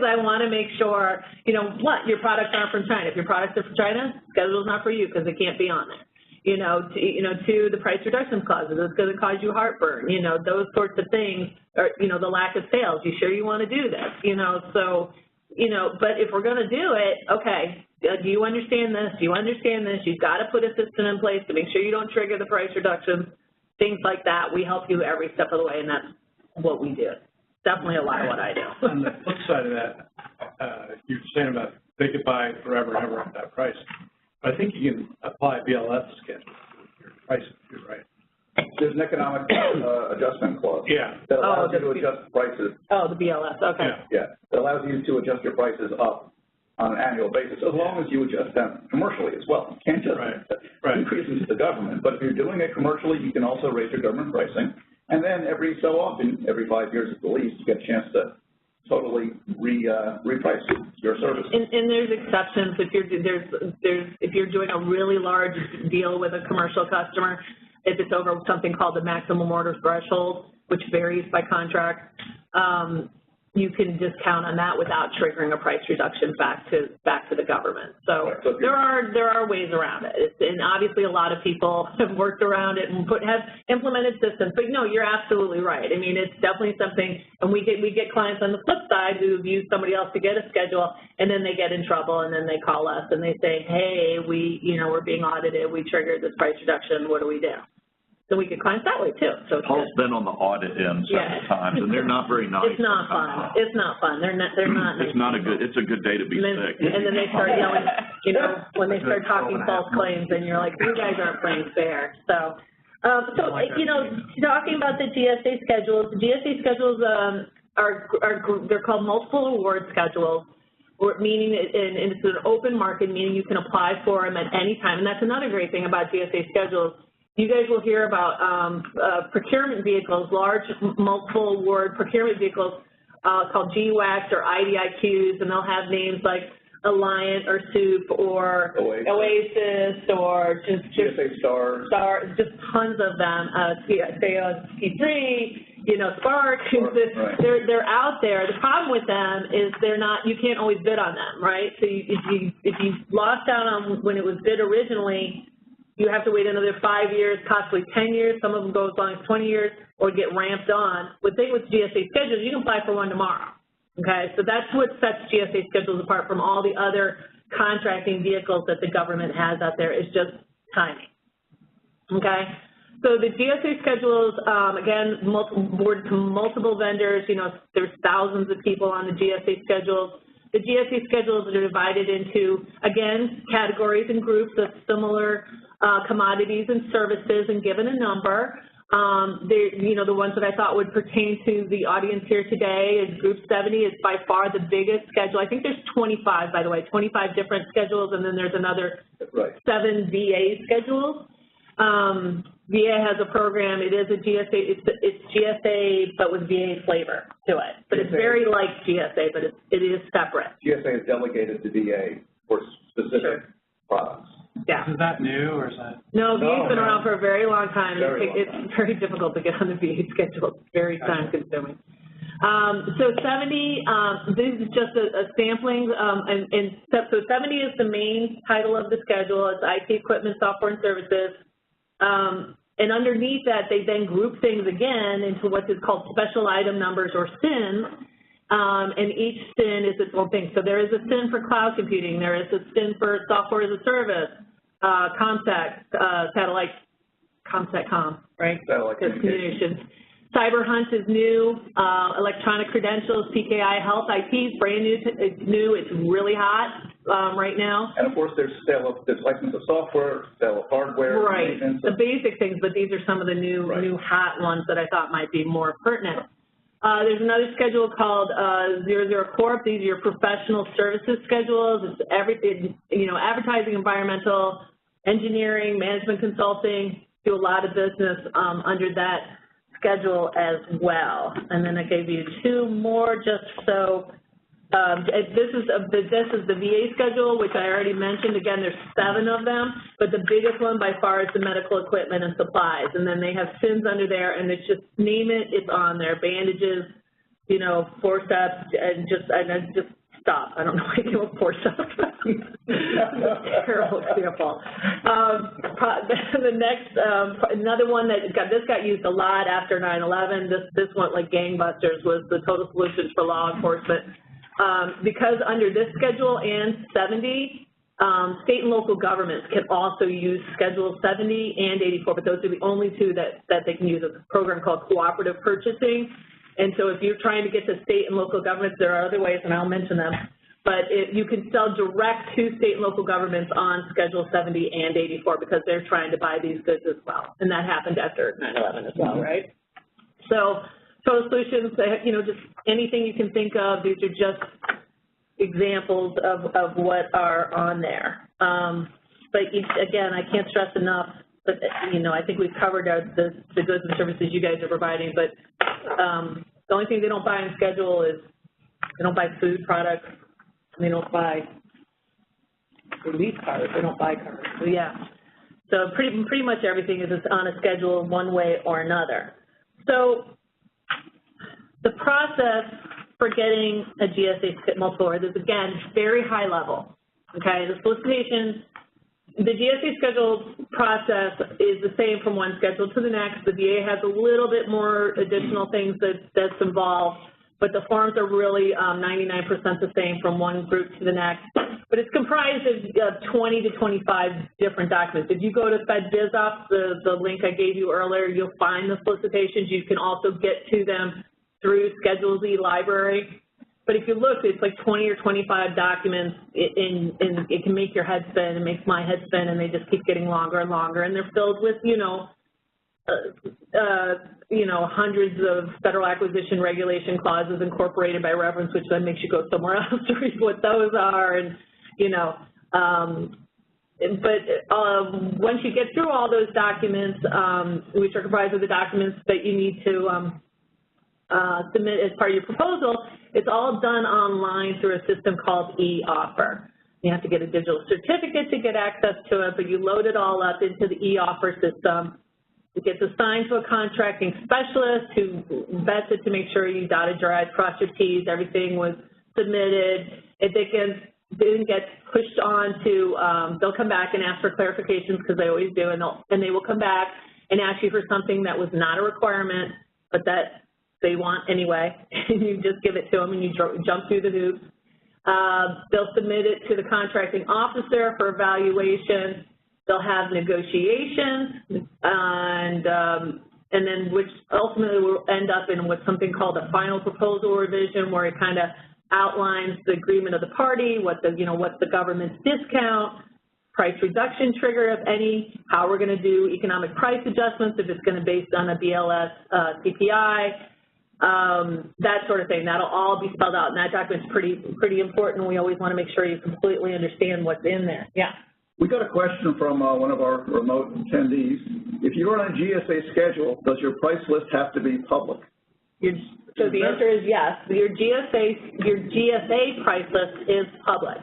I want to make sure, your products aren't from China. If your products are from China, schedule's not for you because it can't be on there. To the price reduction clauses, it's going to cause you heartburn, those sorts of things, or, the lack of sales. You sure you want to do this, but if we're going to do it, okay, do you understand this? Do you understand this? You've got to put a system in place to make sure you don't trigger the price reductions. Things like that, we help you every step of the way, and that's what we do. Definitely a lot of what I do. On the flip side of that, you're saying about they could buy forever and ever at that price. But I think you can apply BLS schedule to your pricing too, right? There's an economic adjustment clause. Yeah. That allows you to adjust prices. Oh, the BLS, okay. Yeah. It allows you to adjust your prices up on an annual basis, as long as you adjust them commercially as well. You can't just increase into the government, but if you're doing it commercially, you can also raise your government pricing, and then every so often, every 5 years at the least, you get a chance to totally reprice your service. And there's exceptions if you're doing a really large deal with a commercial customer. if it's over something called the maximum order threshold, which varies by contract, you can discount on that without triggering a price reduction back to the government. So there are ways around it. And obviously a lot of people have worked around it and have implemented systems. But no, you're absolutely right. I mean, it's definitely something, and we get clients on the flip side who've used somebody else to get a schedule, and then they get in trouble, and then they call us and they say, hey, we're being audited, we triggered this price reduction, what do we do? So we get clients that way too. So Paul's been on the audit end several times, and they're not very nice. It's not fun. It's not fun. They're not. It's not a good. It's a good day to be sick. And then they start yelling. When they start talking false claims, and you're like, you guys aren't playing fair. So, talking about the GSA schedules. The GSA schedules they're called multiple award schedules. Meaning, and it's an open market, meaning you can apply for them at any time. And that's another great thing about GSA schedules. You guys will hear about procurement vehicles, large multiple award procurement vehicles called GWACs or IDIQs, and they'll have names like Alliant or SOUP or Oasis or just GSA Star, just tons of them. T3, Spark. Right. They're out there. The problem with them is you can't always bid on them, right? So if you lost out on when it was bid originally, you have to wait another 5 years, possibly 10 years. Some of them go as long as 20 years, or get ramped on. The thing with GSA schedules, you can apply for one tomorrow. Okay, so that's what sets GSA schedules apart from all the other contracting vehicles that the government has out there, is just timing. Okay, so the GSA schedules, again, multiple vendors. There's thousands of people on the GSA schedules. The GSA schedules are divided into, again, categories and groups of similar commodities and services, and given a number. The ones that I thought would pertain to the audience here today is Group 70 is by far the biggest schedule. I think there's 25, by the way, 25 different schedules, and then there's another 7 VA schedules. VA has a program. It is a GSA. It's GSA, but with VA flavor to it. But it's very like GSA, but it is separate. GSA is delegated to VA for specific products. Yeah. Is that new, or is that? No, VA's been around for a very long time. It's very difficult to get on the VA schedule. It's very time-consuming. So 70, this is just a sampling, so 70 is the main title of the schedule. It's IT equipment, software, and services. And underneath that, they then group things again into what is called special item numbers, or SINs. And each SIN is its own thing. So there is a SIN for cloud computing. There is a SIN for software as a service, satellite, ComSatCom, right? Satellite communications. Cyber Hunt is new. Electronic credentials, PKI Health IT is brand new. It's new. It's really hot right now. And of course, there's license of software, sale of hardware. Right. The basic things, but these are some of the new hot ones that I thought might be more pertinent. There's another schedule called 00 Corp. These are your professional services schedules. It's everything, advertising, environmental, engineering, management consulting. Do a lot of business under that schedule as well. And then I gave you 2 more just so. This is the VA schedule, which I already mentioned. Again, there's 7 of them, but the biggest one by far is the medical equipment and supplies. And then they have SINs under there, and it's just name it, it's on there. Bandages, forceps, and just stop. I don't know why you do a forceps. Terrible example. The next, another one that got used a lot after 9/11. This went like gangbusters, was the Total Solutions for Law Enforcement. Because under this schedule and 70, state and local governments can also use Schedule 70 and 84, but those are the only 2 that they can use. It's a program called cooperative purchasing. And so if you're trying to get to state and local governments, there are other ways, and I'll mention them. But you can sell direct to state and local governments on Schedule 70 and 84 because they're trying to buy these goods as well. And that happened after 9/11 as well, right? So Total Solutions, just anything you can think of. These are just examples of what are on there. But again, I can't stress enough, but I think we've covered the goods and services you guys are providing. But the only thing they don't buy on schedule is they don't buy food products. And they don't buy lease cars. They don't buy cars. So yeah. So pretty much everything is on a schedule one way or another. So the process for getting a GSA multiple award is, again, very high level, okay? The solicitation, the GSA schedule process is the same from one schedule to the next. The VA has a little bit more additional things that's involved, but the forms are really 99% the same from one group to the next. But it's comprised of 20 to 25 different documents. If you go to FedBizOps, the link I gave you earlier, you'll find the solicitations. You can also get to them through Schedule Z library. But if you look, it's like 20 or 25 documents, and it can make your head spin. It makes my head spin, and they just keep getting longer and longer. And they're filled with, hundreds of federal acquisition regulation clauses incorporated by reference, which then makes you go somewhere else to read what those are. And, once you get through all those documents, which are comprised of the documents that you need to submit as part of your proposal, it's all done online through a system called eOffer. You have to get a digital certificate to get access to it, but you load it all up into the eOffer system. It gets assigned to a contracting specialist who vets it to make sure you dotted your I's, crossed your T's, everything was submitted. If they didn't get pushed on to, they'll come back and ask for clarifications, because they always do, and they will come back and ask you for something that was not a requirement, but that they want anyway, and you just give it to them and you jump through the hoops. They'll submit it to the contracting officer for evaluation. They'll have negotiations, and then which ultimately will end up in what's something called a final proposal revision, where it kind of outlines the agreement of the party, what's the government's discount, price reduction trigger, if any, how we're going to do economic price adjustments, if it's going to be based on a BLS CPI, that sort of thing. That'll all be spelled out, and that document's pretty important. We always want to make sure you completely understand what's in there. Yeah. We got a question from one of our remote attendees. If you run a GSA schedule, does your price list have to be public? So the answer is yes. Your GSA price list is public.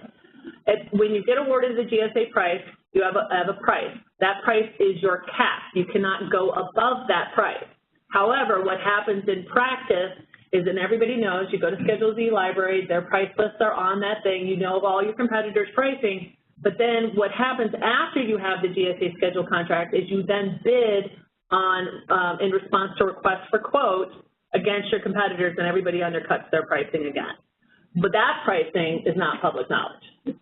When you get awarded the GSA price, you have a price. That price is your cap. You cannot go above that price. However, what happens in practice is, and everybody knows, you go to Schedule Z library, their price lists are on that thing, you know of all your competitors' pricing, but then what happens after you have the GSA schedule contract is you then bid on, in response to requests for quotes against your competitors, and everybody undercuts their pricing again. But that pricing is not public knowledge.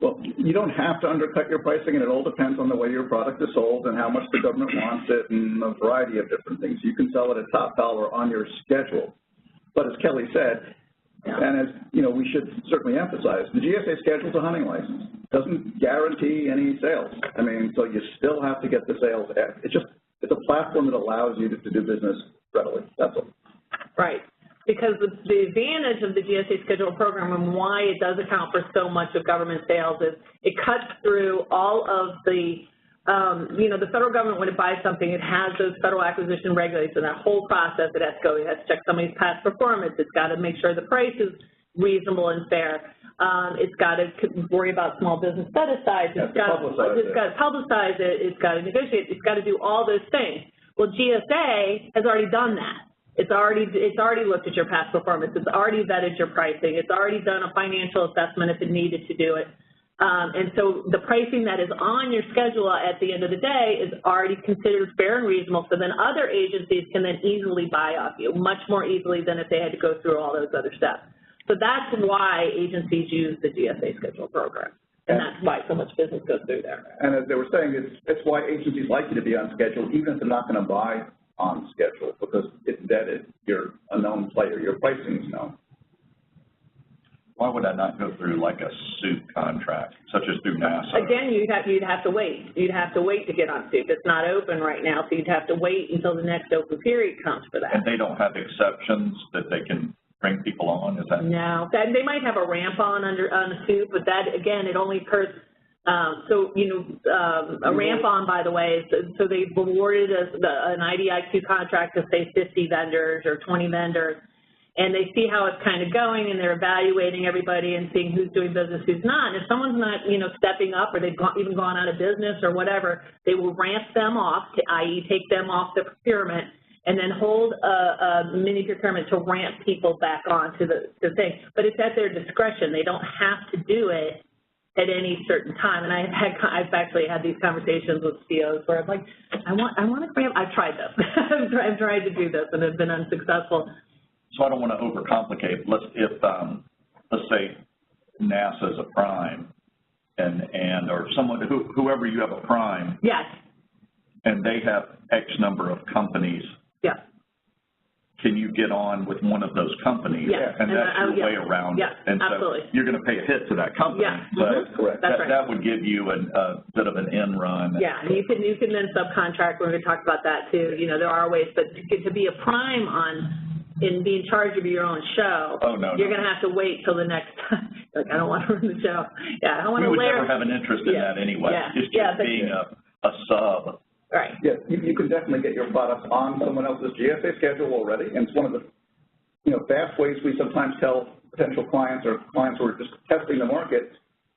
Well, you don't have to undercut your pricing, and it all depends on the way your product is sold and how much the government wants it and a variety of different things. You can sell it at top dollar on your schedule. But as Kelly said, and as we should certainly emphasize, the GSA schedule is a hunting license. It doesn't guarantee any sales. I mean, so you still have to get the sales. It's a platform that allows you to do business readily. That's all. Right. Because the advantage of the GSA schedule program and why it does account for so much of government sales is it cuts through all of the, the federal government, when it buys something, it has those federal acquisition regulations, and that whole process it has to go. It has to check somebody's past performance. It's got to make sure the price is reasonable and fair. It's got to worry about small business set-asides. It's got to publicize it. It's got to negotiate. It's got to do all those things. Well, GSA has already done that. It's already looked at your past performance. It's already vetted your pricing. It's already done a financial assessment if it needed to do it. And so the pricing that is on your schedule at the end of the day is already considered fair and reasonable, so then other agencies can then easily buy off you, much more easily than if they had to go through all those other steps. So that's why agencies use the GSA schedule program, and that's why so much business goes through there. And as they were saying, it's why agencies like you to be on schedule, even if they're not going to buy on schedule, because it's vetted. You're a known player. Your pricing is known. Why would that not go through like a SUIT contract, such as through NASA? Again, you'd have to wait. You'd have to wait to get on SUIT. It's not open right now, so you'd have to wait until the next open period comes for that. And they don't have exceptions that they can bring people on? Is that? No. They might have a ramp on a SUIT, but that, again, it only occurs. A ramp on, by the way, so they've awarded us an IDIQ contract to say 50 vendors or 20 vendors, and they see how it's kind of going, and they're evaluating everybody and seeing who's doing business, who's not. And if someone's not, stepping up, or they've even gone out of business or whatever, they will ramp them off, i.e. take them off the procurement, and then hold a mini procurement to ramp people back onto the thing. But it's at their discretion. They don't have to do it at any certain time. And I've actually had these conversations with CEOs where I'm like, I want to ramp. I've tried this. I've tried to do this and have been unsuccessful. So I don't want to overcomplicate. Let's say NASA is a prime, or someone whoever you have a prime. Yes. And they have X number of companies. Yeah. Can you get on with one of those companies? Yes. And that's your way around it. And absolutely. So you're going to pay a hit to that company. Yeah. But correct. that would give you a bit of an end run. Yeah, and you can then subcontract. We're going to talk about that too. There are ways, but to be a prime in being in charge of your own show, you're going to have to wait till the next time. Like, I don't want to run the show. Yeah, I don't want to layer. We would never have an interest in that anyway. Yeah. It's just being a sub. Right. Yeah, you can definitely get your products on someone else's GSA schedule already, and it's one of the fast ways we sometimes tell potential clients or clients who are just testing the market,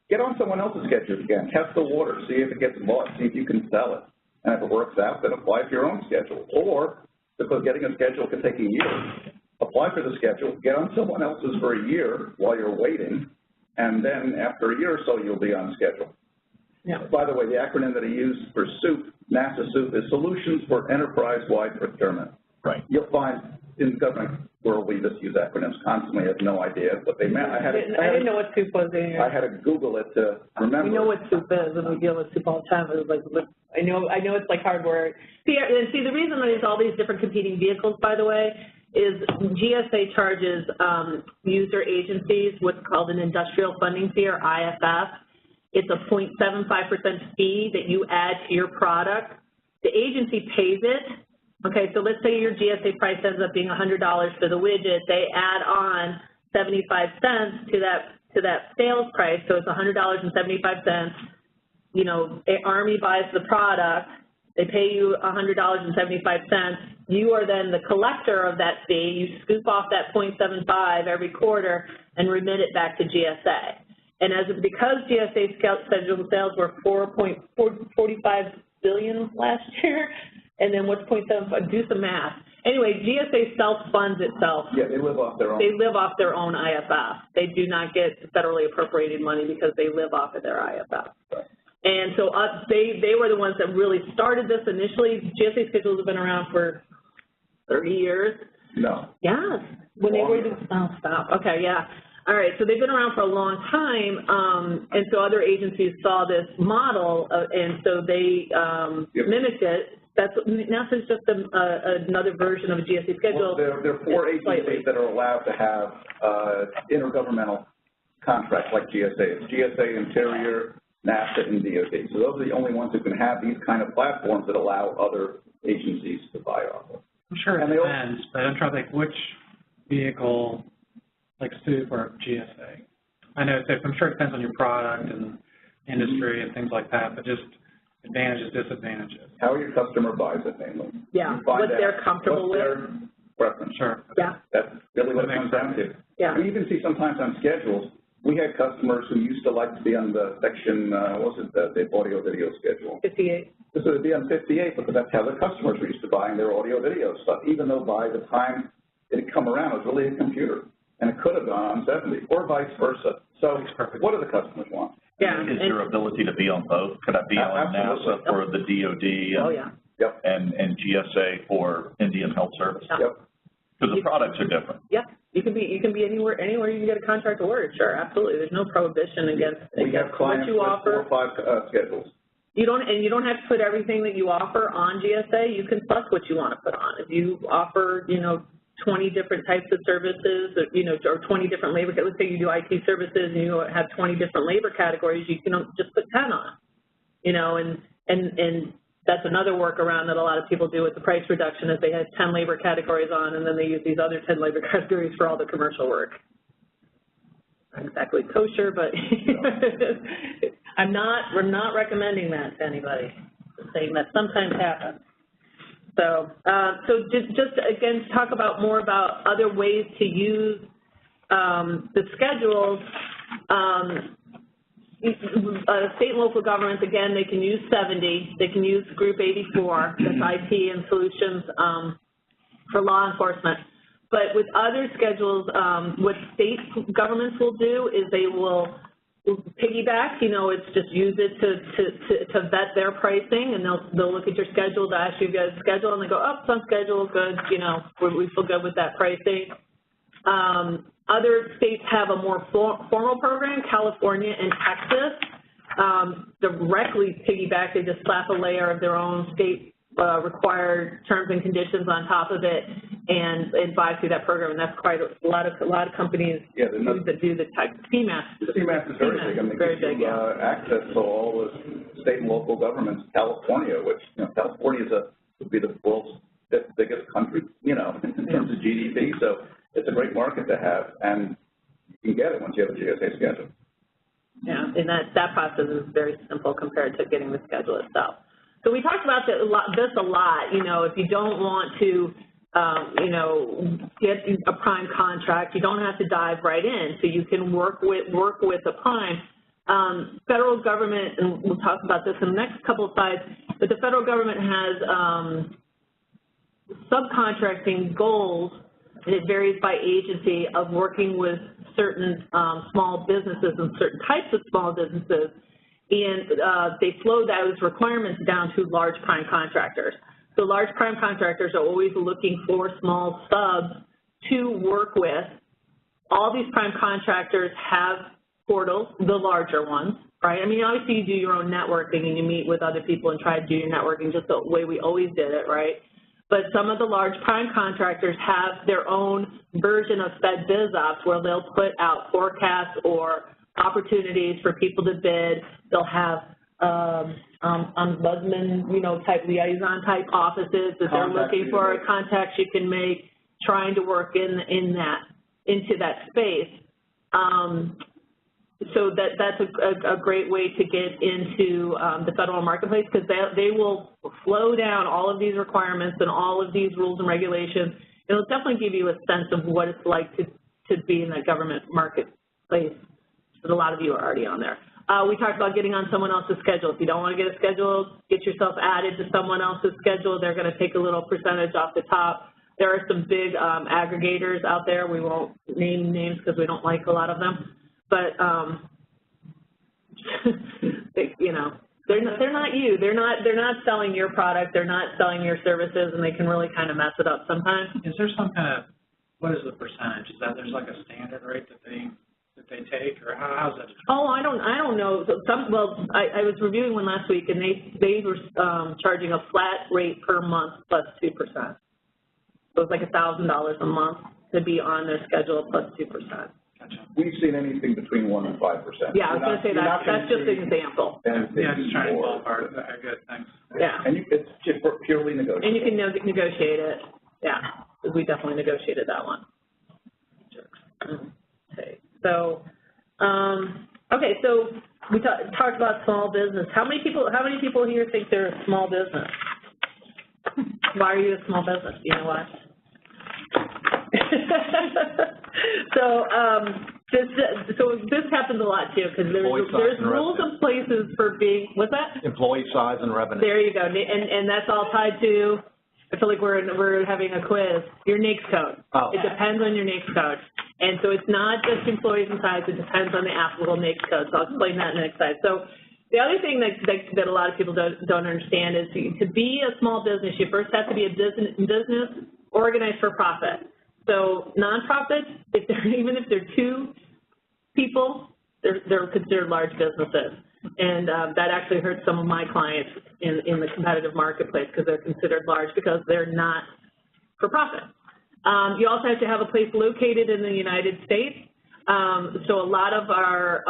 get on someone else's schedule again, test the water, see if it gets bought, see if you can sell it, and if it works out, then apply for your own schedule. Or, because getting a schedule can take a year, apply for the schedule, get on someone else's for a year while you're waiting, and then after a year or so, you'll be on schedule. Yeah. By the way, the acronym that he used for SOUP, NASA SOUP, is Solutions for Enterprise-Wide Procurement. Right. You'll find in the government world we just use acronyms constantly. I have no idea what they meant. I didn't know what SOUP was either. I had to Google it to remember. We know what SOUP is, and we deal with SOUP all the time. It was like, I know it's like hard work. See, the reason there's all these different competing vehicles, by the way, is GSA charges user agencies what's called an industrial funding fee, or IFF. It's a 0.75% fee that you add to your product. The agency pays it. Okay, so let's say your GSA price ends up being $100 for the widget. They add on 75 cents to that sales price, so it's $100.75. Army buys the product. They pay you $100.75. You are then the collector of that fee. You scoop off that 0.75 every quarter and remit it back to GSA. And because GSA scheduled sales were $4.45 billion last year, and then what's 0.75? Do some math. Anyway, GSA self-funds itself. Yeah, they live off their own. They live off their own IFF. They do not get federally appropriated money because they live off of their IFF. Right. And so they were the ones that really started this initially. GSA schedules have been around for 30 years. No. Yes. When they were, stop. Okay, yeah. All right, so they've been around for a long time, and so other agencies saw this model, and so they mimicked it. NASA's just another version of a GSA schedule. Well, there are 4 agencies that are allowed to have intergovernmental contracts like GSA. It's GSA, Interior, NASA, and DOD. So those are the only ones who can have these kind of platforms that allow other agencies to buy off of. I'm sure it depends, but I'm trying to think which vehicle, like SOUP or GSA. I know, I'm sure it depends on your product and industry and things like that, but just advantages, disadvantages. How your customer buys it, mainly. Yeah, what they're comfortable with. Their preference. Sure. Yeah. That's really what it comes down to. Yeah. We even see sometimes on schedules, we had customers who used to like to be on the section, the audio-video schedule. 58. So they'd be on 58, because that's how the customers were used to buying their audio-video stuff, even though by the time it had come around, it was really a computer. And it could have gone on 70, or vice versa. So what do the customers want? Yeah. Is there ability to be on both? Could I be on NASA for the DOD and GSA for Indian Health Service? Yep. Because the products are different. Yep. You can be anywhere you can get a contract to work. Sure, absolutely. There's no prohibition against we have clients what you offer. 4 or 5 schedules. You don't have to put everything that you offer on GSA. You can select what you want to put on. If you offer, 20 different types of services, or 20 different labor, let's say you do IT services and you have 20 different labor categories, you can just put 10 on, and that's another workaround that a lot of people do with the price reduction is they have 10 labor categories on, and then they use these other 10 labor categories for all the commercial work. Not exactly kosher, but we're not recommending that to anybody. Just saying that sometimes happens. So, just again, to talk about more about other ways to use the schedules. State and local governments, again, they can use 70. They can use Group 84, that's IT and solutions for law enforcement. But with other schedules, what state governments will do is they will piggyback, it's just use it to vet their pricing, and they'll look at your schedule to ask you guys schedule, and they go, oh, it's on schedule, good, we feel good with that pricing. Other states have a more formal program. California and Texas directly piggyback. They just slap a layer of their own state required terms and conditions on top of it and buy through that program, and that's quite a lot of companies that do the type of CMAS. The CMAS is very big. I mean, very big, access to all the state and local governments. California, which California would be the world's fifth biggest country, in terms of GDP. So it's a great market to have, and you can get it once you have a GSA schedule. Yeah, and that process is very simple compared to getting the schedule itself. So we talked about this a lot. If you don't want to, get a prime contract, you don't have to dive right in. So you can work with a prime. Federal government, and we'll talk about this in the next couple of slides, but the federal government has subcontracting goals, and it varies by agency, of working with certain small businesses and certain types of small businesses. And they flow those requirements down to large prime contractors. So large prime contractors are always looking for small subs to work with. All these prime contractors have portals, the larger ones, right? I mean, obviously you do your own networking and you meet with other people and try to do your networking just the way we always did it, right? But some of the large prime contractors have their own version of Fed BizOps where they'll put out forecasts or opportunities for people to bid. They'll have ombudsman, type liaison type offices that they're looking for, contacts you can make, trying to work into that space. So that's a great way to get into the federal marketplace, because they will flow down all of these requirements and all of these rules and regulations. It'll definitely give you a sense of what it's like to be in the government marketplace. But a lot of you are already on there. We talked about getting on someone else's schedule. If you don't want to get a schedule, get yourself added to someone else's schedule. They're going to take a little percentage off the top. There are some big aggregators out there. We won't name names because we don't like a lot of them. But they're not you. They're not selling your product. They're not selling your services, and they can really kind of mess it up sometimes. Is there some kind of, what is the percentage? Is that there's like a standard rate that they take, or how's that? Oh, I don't know. I was reviewing one last week, and they were charging a flat rate per month plus 2%. So it's like $1,000 a month to be on their schedule plus 2%. Gotcha. We've seen anything between 1% and 5%. Yeah, I was going to say that's just an example. Yeah, just trying to ballpark. Good, thanks. Yeah. And it's just purely negotiable. And you can negotiate it. Yeah, because we definitely negotiated that one. Okay. So, okay, so we talked about small business. How many people here think they're a small business? Why are you a small business? Do you know why? So this happens a lot too, because there's rules and places for being, what's that? Employee size and revenue. There you go, and that's all tied to, I feel like we're having a quiz, your NAICS code. Oh. It depends on your NAICS code. And so it's not just employees and size, it depends on the applicable NAICS code. So I'll explain that in the next slide. So the other thing that a lot of people don't understand is to be a small business, you first have to be a business organized for profit. So nonprofits, even if they're 2 people, they're considered large businesses. And that actually hurts some of my clients in the competitive marketplace, because they're considered large because they're not for profit. You also have to have a place located in the United States. So a lot of our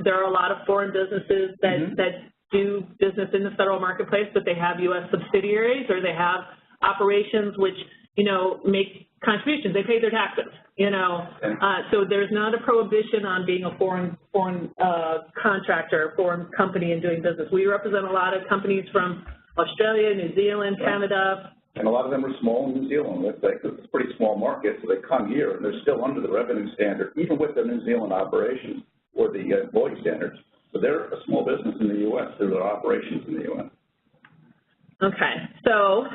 there are a lot of foreign businesses that do business in the federal marketplace, but they have U.S. subsidiaries, or they have operations which, make contributions. They pay their taxes, So there's not a prohibition on being a foreign contractor, foreign company and doing business. We represent a lot of companies from Australia, New Zealand, Canada, And a lot of them are small in New Zealand. It's a pretty small market, so they come here and they're still under the revenue standard, even with their New Zealand operations or the employee standards. So they're a small business in the U.S. through their operations in the U.S. Okay, so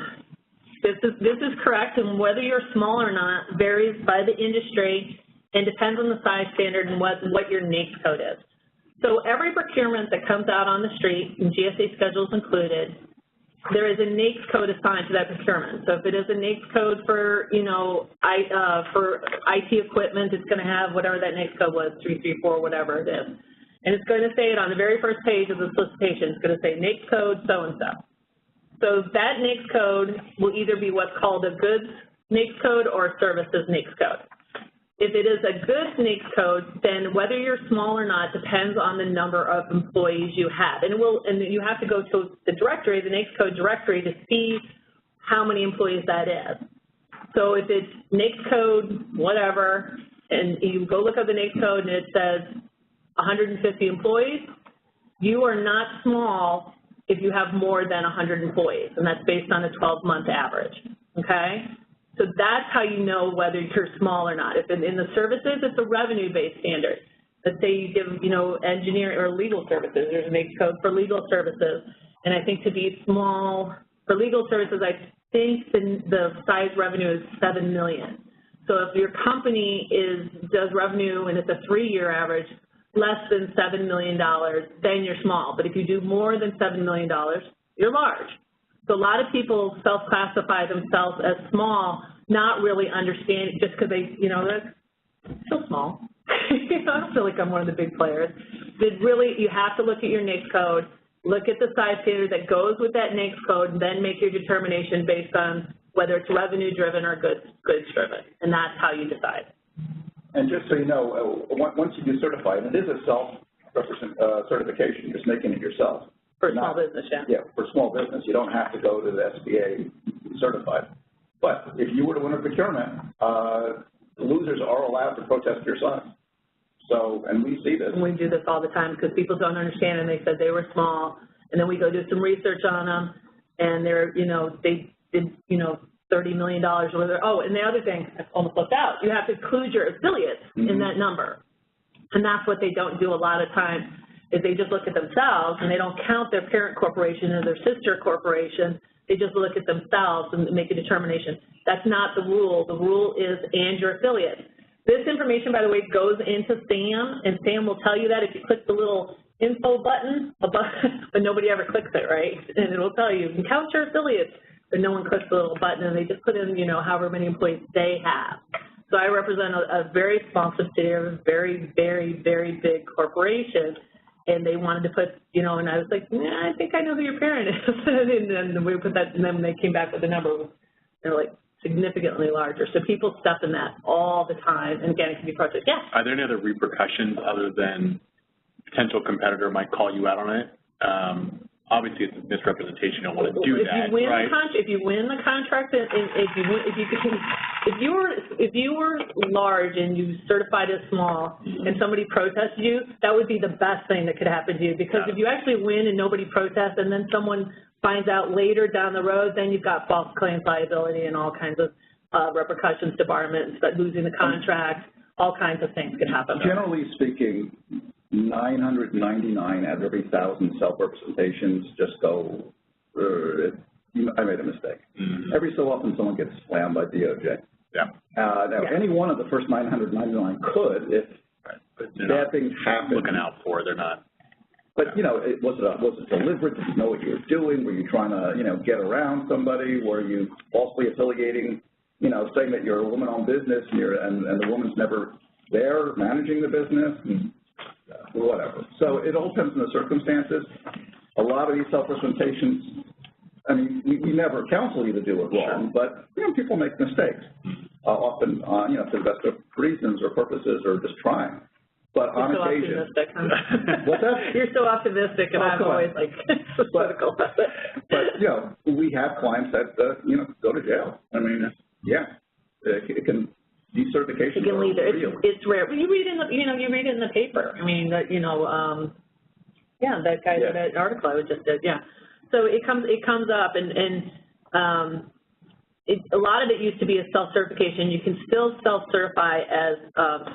this is correct, and whether you're small or not varies by the industry and depends on the size standard and what your NAICS code is. So every procurement that comes out on the street, and GSA schedules included, there is a NAICS code assigned to that procurement. So if it is a NAICS code for, for IT equipment, it's going to have whatever that NAICS code was, 334, whatever it is. And it's going to say it on the very first page of the solicitation. It's going to say NAICS code so-and-so. So that NAICS code will either be what's called a goods NAICS code or a services NAICS code. If it is a goods NAICS code, then whether you're small or not depends on the number of employees you have. And you have to go to the directory, the NAICS code directory, to see how many employees that is. So if it's NAICS code, whatever, and you go look up the NAICS code and it says 150 employees, you are not small if you have more than 100 employees, and that's based on a 12-month average, okay? So that's how you know whether you're small or not. If in the services, it's a revenue-based standard. Let's say you give, engineering or legal services. There's a NAICS code for legal services, and I think to be small for legal services, I think the size revenue is $7 million. So if your company does revenue and it's a 3-year average, less than $7 million, then you're small. But if you do more than $7 million, you're large. So a lot of people self-classify themselves as small, not really understanding, just because they're still small. I don't feel like I'm one of the big players. You have to look at your NAICS code, look at the size standard that goes with that NAICS code, and then make your determination based on whether it's revenue-driven or goods-driven, and that's how you decide. And just so you know, once you do certify, and it is a self-certification, just making it yourself. For small business, yeah. Yeah, for small business. You don't have to go to the SBA certified. But if you were to win a procurement, losers are allowed to protest your size. So, and we see this. We do this all the time because people don't understand, and they said they were small, and then we go do some research on them, and they did, $30 million or whatever. Oh, and the other thing, I almost left out, you have to include your affiliates in that number. And that's what they don't do a lot of times, is they just look at themselves and they don't count their parent corporation or their sister corporation. They just look at themselves and make a determination. That's not the rule. The rule is and your affiliates. This information, by the way, goes into SAM, and SAM will tell you that if you click the little info button above, but nobody ever clicks it, right? And it will tell you can count your affiliates, but no one clicks the little button, and they just put in, however many employees they have. So I represent a very small subsidiary, very, very, very big corporation, and they wanted to put, and I was like, I think I know who your parent is. And then we put that, and then when they came back with the number, they're like significantly larger. So people step in that all the time, and again, it can be protested. Yeah. Are there any other repercussions other than potential competitor might call you out on it? Obviously, it's a misrepresentation. You don't want to do that, right? If you win the contract, if you were large and you certified as small, and somebody protested you, that would be the best thing that could happen to you. Because if you actually win and nobody protests, and then someone finds out later down the road, then you've got false claims liability and all kinds of repercussions, debarment, losing the contract, all kinds of things could happen. Generally speaking, 999 out of every 1,000 self-representations just go, I made a mistake. Mm-hmm. Every so often someone gets slammed by DOJ. Yeah. Any one of the first 999 could, if bad things happen. Looking out for, they're not. But, was it deliberate? Did you know what you were doing? Were you trying to, get around somebody? Were you falsely affiliating, saying that you're a woman-owned business and the woman's never there managing the business? And, whatever. So it all depends on the circumstances. A lot of these self-representations, I mean, we never counsel you to do it wrong, but people make mistakes, often, for the best of reasons or purposes or just trying. But on occasion, optimistic, huh? What's that? You're so optimistic, and I'm always like critical about it. But we have clients that go to jail. I mean, it can. Decertification. You can leave it. It's rare. But you read in the, you read it in the paper. I mean, that that guy did that article I just did. Yeah. So it comes up, and a lot of it used to be a self-certification. You can still self-certify as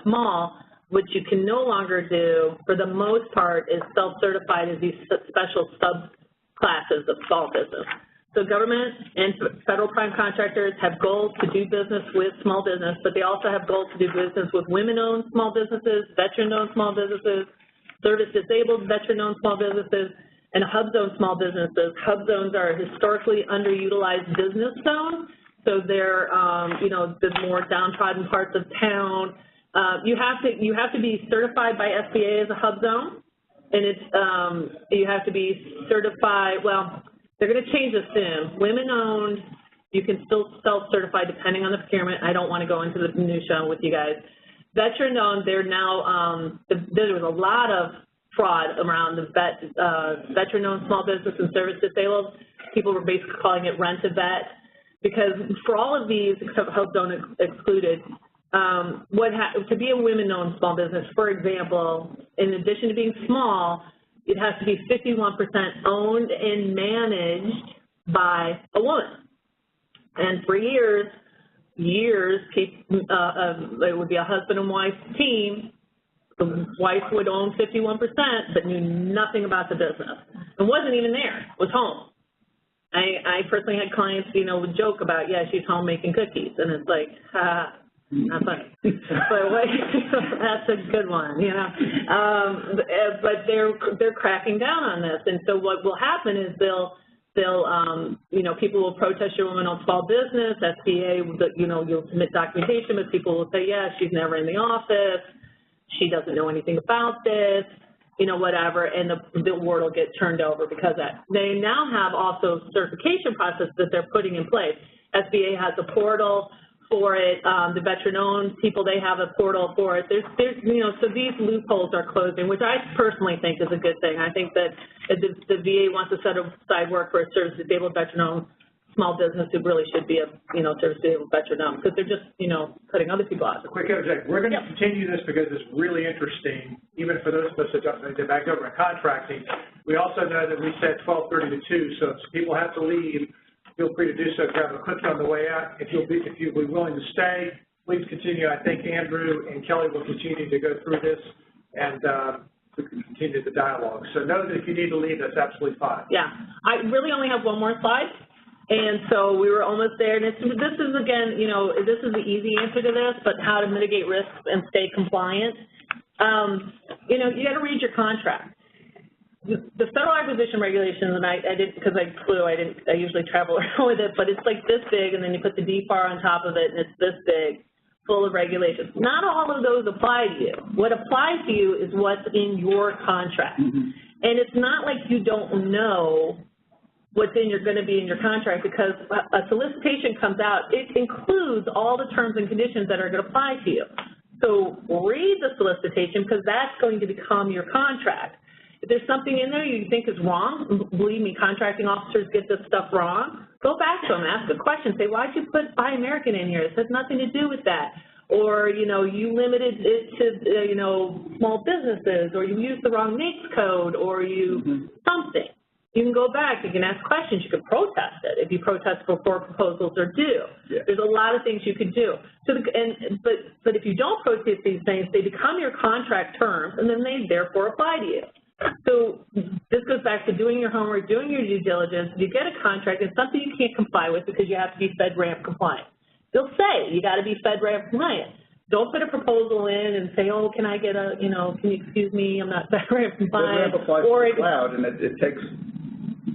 small. What you can no longer do, for the most part, is self-certified as these special subclasses of small business. So government and federal prime contractors have goals to do business with small business, but they also have goals to do business with women-owned small businesses, veteran-owned small businesses, service-disabled veteran-owned small businesses, and hub-zone small businesses. Hub zones are a historically underutilized business zone, so they're, you know, the more downtrodden parts of town. You have to be certified by SBA as a hub zone, and it's you have to be certified. Well, they're going to change this soon. Women-owned, you can still self-certify depending on the procurement. I don't want to go into the minutia with you guys. Veteran-owned, they're now there was a lot of fraud around the veteran-owned small business and service-disabled. People were basically calling it rent-a-vet, because for all of these, except hub zone excluded, to be a women-owned small business, for example, in addition to being small, it has to be 51% owned and managed by a woman. And for years, it would be a husband and wife team. The wife would own 51%, but knew nothing about the business and wasn't even there, was home. I personally had clients, you know, would joke about, yeah, she's home making cookies, and it's like, not funny. But that's a good one, you know. But they're cracking down on this, and so what will happen is they'll you know, people will protest your women-owned small business. SBA, you know, you'll submit documentation, but people will say, yeah, she's never in the office. She doesn't know anything about this, you know, whatever, and the word will get turned over because of that. They now have also certification process that they're putting in place. SBA has a portal for it. The veteran-owned people, they have a portal for it. There's, you know, so these loopholes are closing, which I personally think is a good thing. I think that the VA wants to set aside work for a service-disabled veteran-owned small business. It really should be a, you know, service-disabled veteran-owned, because they're just, you know, putting other people out. A quick interject. We're going to continue this because it's really interesting, even for those of us that don't know about government contracting. We also know that we said 12:30 to 2, so if people have to leave, feel free to do so. Grab a cookie on the way out. If you'll be willing to stay, please continue. I think Andrew and Kelly will continue to go through this, and we can continue the dialogue. So know that if you need to leave, that's absolutely fine. Yeah. I really only have one more slide. And so we were almost there, and this is, again, you know, this is the easy answer to this, but how to mitigate risks and stay compliant. You know, you got to read your contract. The federal acquisition regulations, and I did, because I flew, I usually travel around with it, but it's like this big, and then you put the DFAR on top of it, and it's this big, full of regulations. Not all of those apply to you. What applies to you is what's in your contract. Mm-hmm. And it's not like you don't know what's going to be in your contract, because a solicitation comes out, it includes all the terms and conditions that are going to apply to you. So read the solicitation, because that's going to become your contract. If there's something in there you think is wrong, believe me, contracting officers get this stuff wrong, go back to them, ask a question, say, why'd you put Buy American in here? This has nothing to do with that. Or, you know, you limited it to, you know, small businesses, or you used the wrong NAICS code, or you something. You can go back, you can ask questions, you can protest it if you protest before proposals are due. Yeah. There's a lot of things you can do. So but if you don't protest these things, they become your contract terms, and then they therefore apply to you. So this goes back to doing your homework, doing your due diligence. If you get a contract, it's something you can't comply with because you have to be FedRAMP compliant. They'll say you got to be FedRAMP compliant. Don't put a proposal in and say, oh, can I get a, you know, can you excuse me, I'm not FedRAMP compliant. FedRAMP applies to the cloud, and it takes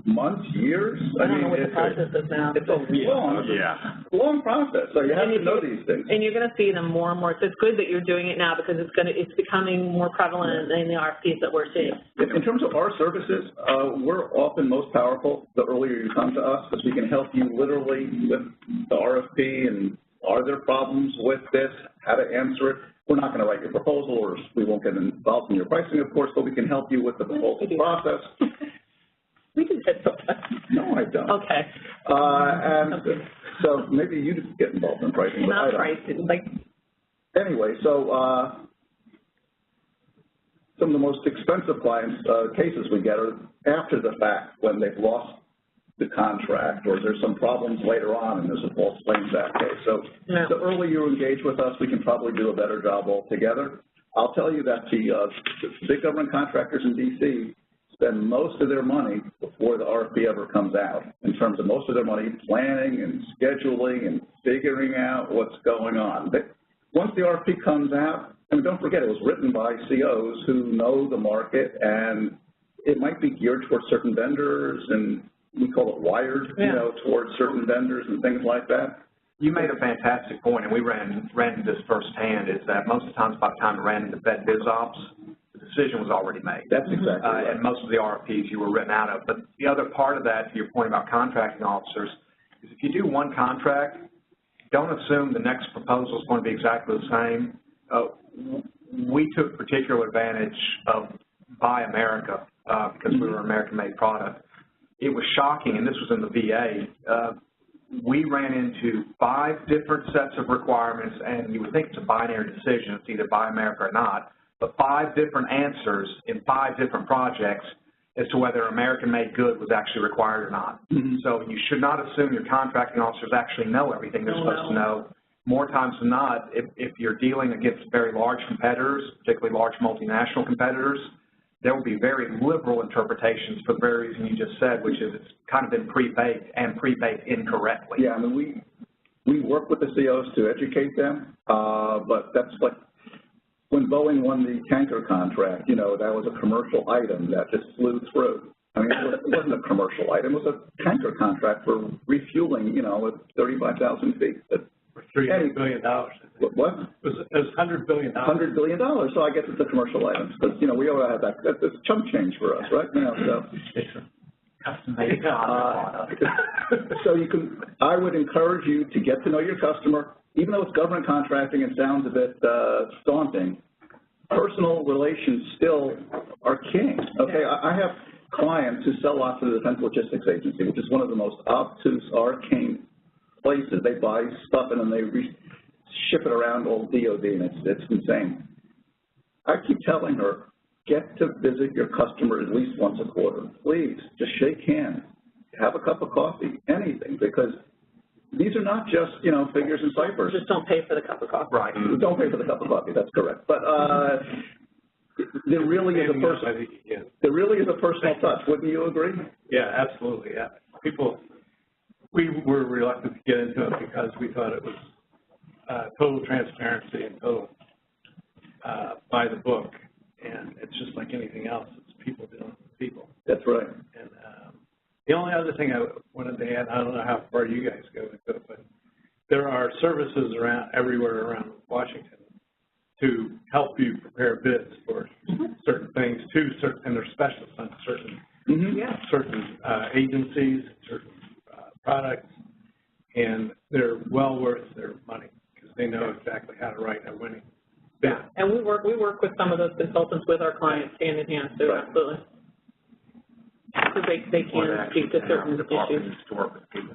months, years. I don't know what the process is now. It's a long process, so you have to know these things. And you're going to see them more and more. So it's good that you're doing it now, because it's becoming more prevalent in the RFPs that we're seeing. In terms of our services, we're often most powerful the earlier you come to us, because we can help you literally with the RFP and are there problems with this, how to answer it. We're not going to write your proposal, or we won't get involved in your pricing, of course, but we can help you with the proposal process. We can get sometimes. No, I don't. Okay. And so maybe you get involved in pricing. Not pricing, like. Anyway, so some of the most expensive clients cases we get are after the fact, when they've lost the contract, or there's some problems later on and there's a false claims act case. So the earlier you engage with us, we can probably do a better job altogether. I'll tell you that the big government contractors in D.C. spend most of their money before the RFP ever comes out, in terms of most of their money planning and scheduling and figuring out what's going on. But once the RFP comes out, and don't forget, it was written by COs who know the market, and it might be geared towards certain vendors, and we call it wired, you know, towards certain vendors and things like that. You made a fantastic point, and we ran into this firsthand, is that most of the times by the time it ran into Fed Biz Ops, the decision was already made. That's exactly right. And most of the RFPs you were written out of. But the other part of that, to your point about contracting officers, is if you do one contract, don't assume the next proposal is going to be exactly the same. We took particular advantage of Buy America because we were an American-made product. It was shocking, and this was in the VA. We ran into 5 different sets of requirements, and you would think it's a binary decision, it's either Buy America or not, but 5 different answers in 5 different projects as to whether American-made good was actually required or not. So you should not assume your contracting officers actually know everything they're supposed to know. More times than not, if you're dealing against very large competitors, particularly large multinational competitors, there will be very liberal interpretations for the very reason you just said, which is it's kind of been pre-baked and pre-baked incorrectly. Yeah, I mean, we work with the COs to educate them, but that's like when Boeing won the tanker contract, you know, that was a commercial item that just flew through. I mean, it wasn't a commercial item. It was a tanker contract for refueling, you know, at 35,000 feet. For $300 billion. What? It was $100 billion. $100 billion. So I guess it's a commercial item. Because, you know, we ought to have that. That's chump change for us, right? You know, so. It's a custom-made product. So you can, I would encourage you to get to know your customer. Even though it's government contracting and sounds a bit daunting, personal relations still are king. Okay, I have clients who sell lots to the Defense Logistics Agency, which is one of the most obtuse, arcane places. They buy stuff and then they ship it around all DOD, and it's insane. I keep telling her, get to visit your customer at least once a quarter. Please, just shake hands, have a cup of coffee, anything, because these are not just, you know, figures and ciphers. Just don't pay for the cup of coffee. Right. Don't pay for the cup of coffee. That's correct. But there really is a personal touch. Wouldn't you agree? Yeah, absolutely. Yeah. We were reluctant to get into it because we thought it was total transparency and total by the book, and it's just like anything else. It's people dealing with people. That's right. And the only other thing I wanted to add, I don't know how far you guys go with it, but there are services everywhere around Washington to help you prepare bids for certain things, and they're specialists on certain agencies, certain products, and they're well worth their money because they know exactly how to write a winning bid. Yeah, and we work with some of those consultants with our clients hand in hand, so absolutely. So they can speak to certain issues.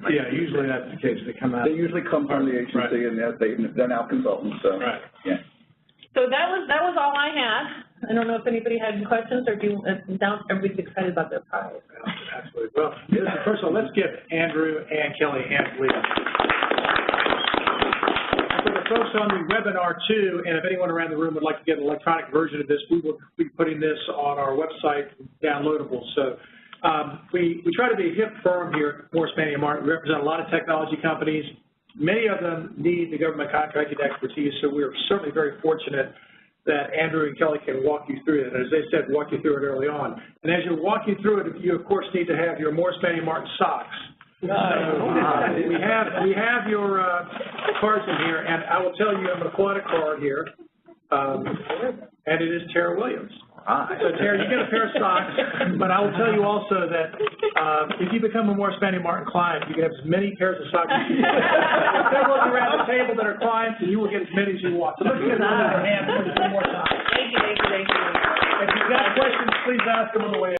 Yeah, usually that's the case. They come out. They usually come from the agency, and they're now consultants. So yeah. So that was all I had. I don't know if anybody had any questions, or now everybody's excited about their prize. Absolutely. Well, first of all, let's give Andrew and Kelly a hand, please. For the folks on the webinar too, and if anyone around the room would like to get an electronic version of this, we will be putting this on our website, downloadable. So we try to be a hip firm here at Morris, Manning & Martin. We represent a lot of technology companies. Many of them need the government contracting expertise, so we're certainly very fortunate that Andrew and Kelly can walk you through it. As they said, walk you through it early on. And as you're walking through it, you, of course, need to have your Morris, Manning & Martin socks. So we have your cards in here, and I will tell you I'm going to pull out a card here, and it is Tara Williams. So, Tara, you get a pair of socks, but I will tell you also that if you become a Morris, Manning & Martin client, you can have as many pairs of socks as you want. They're looking around the table that are clients, and you will get as many as you want. So let's get another hand for one more time. Thank you. If you've got questions, please ask them on the way out.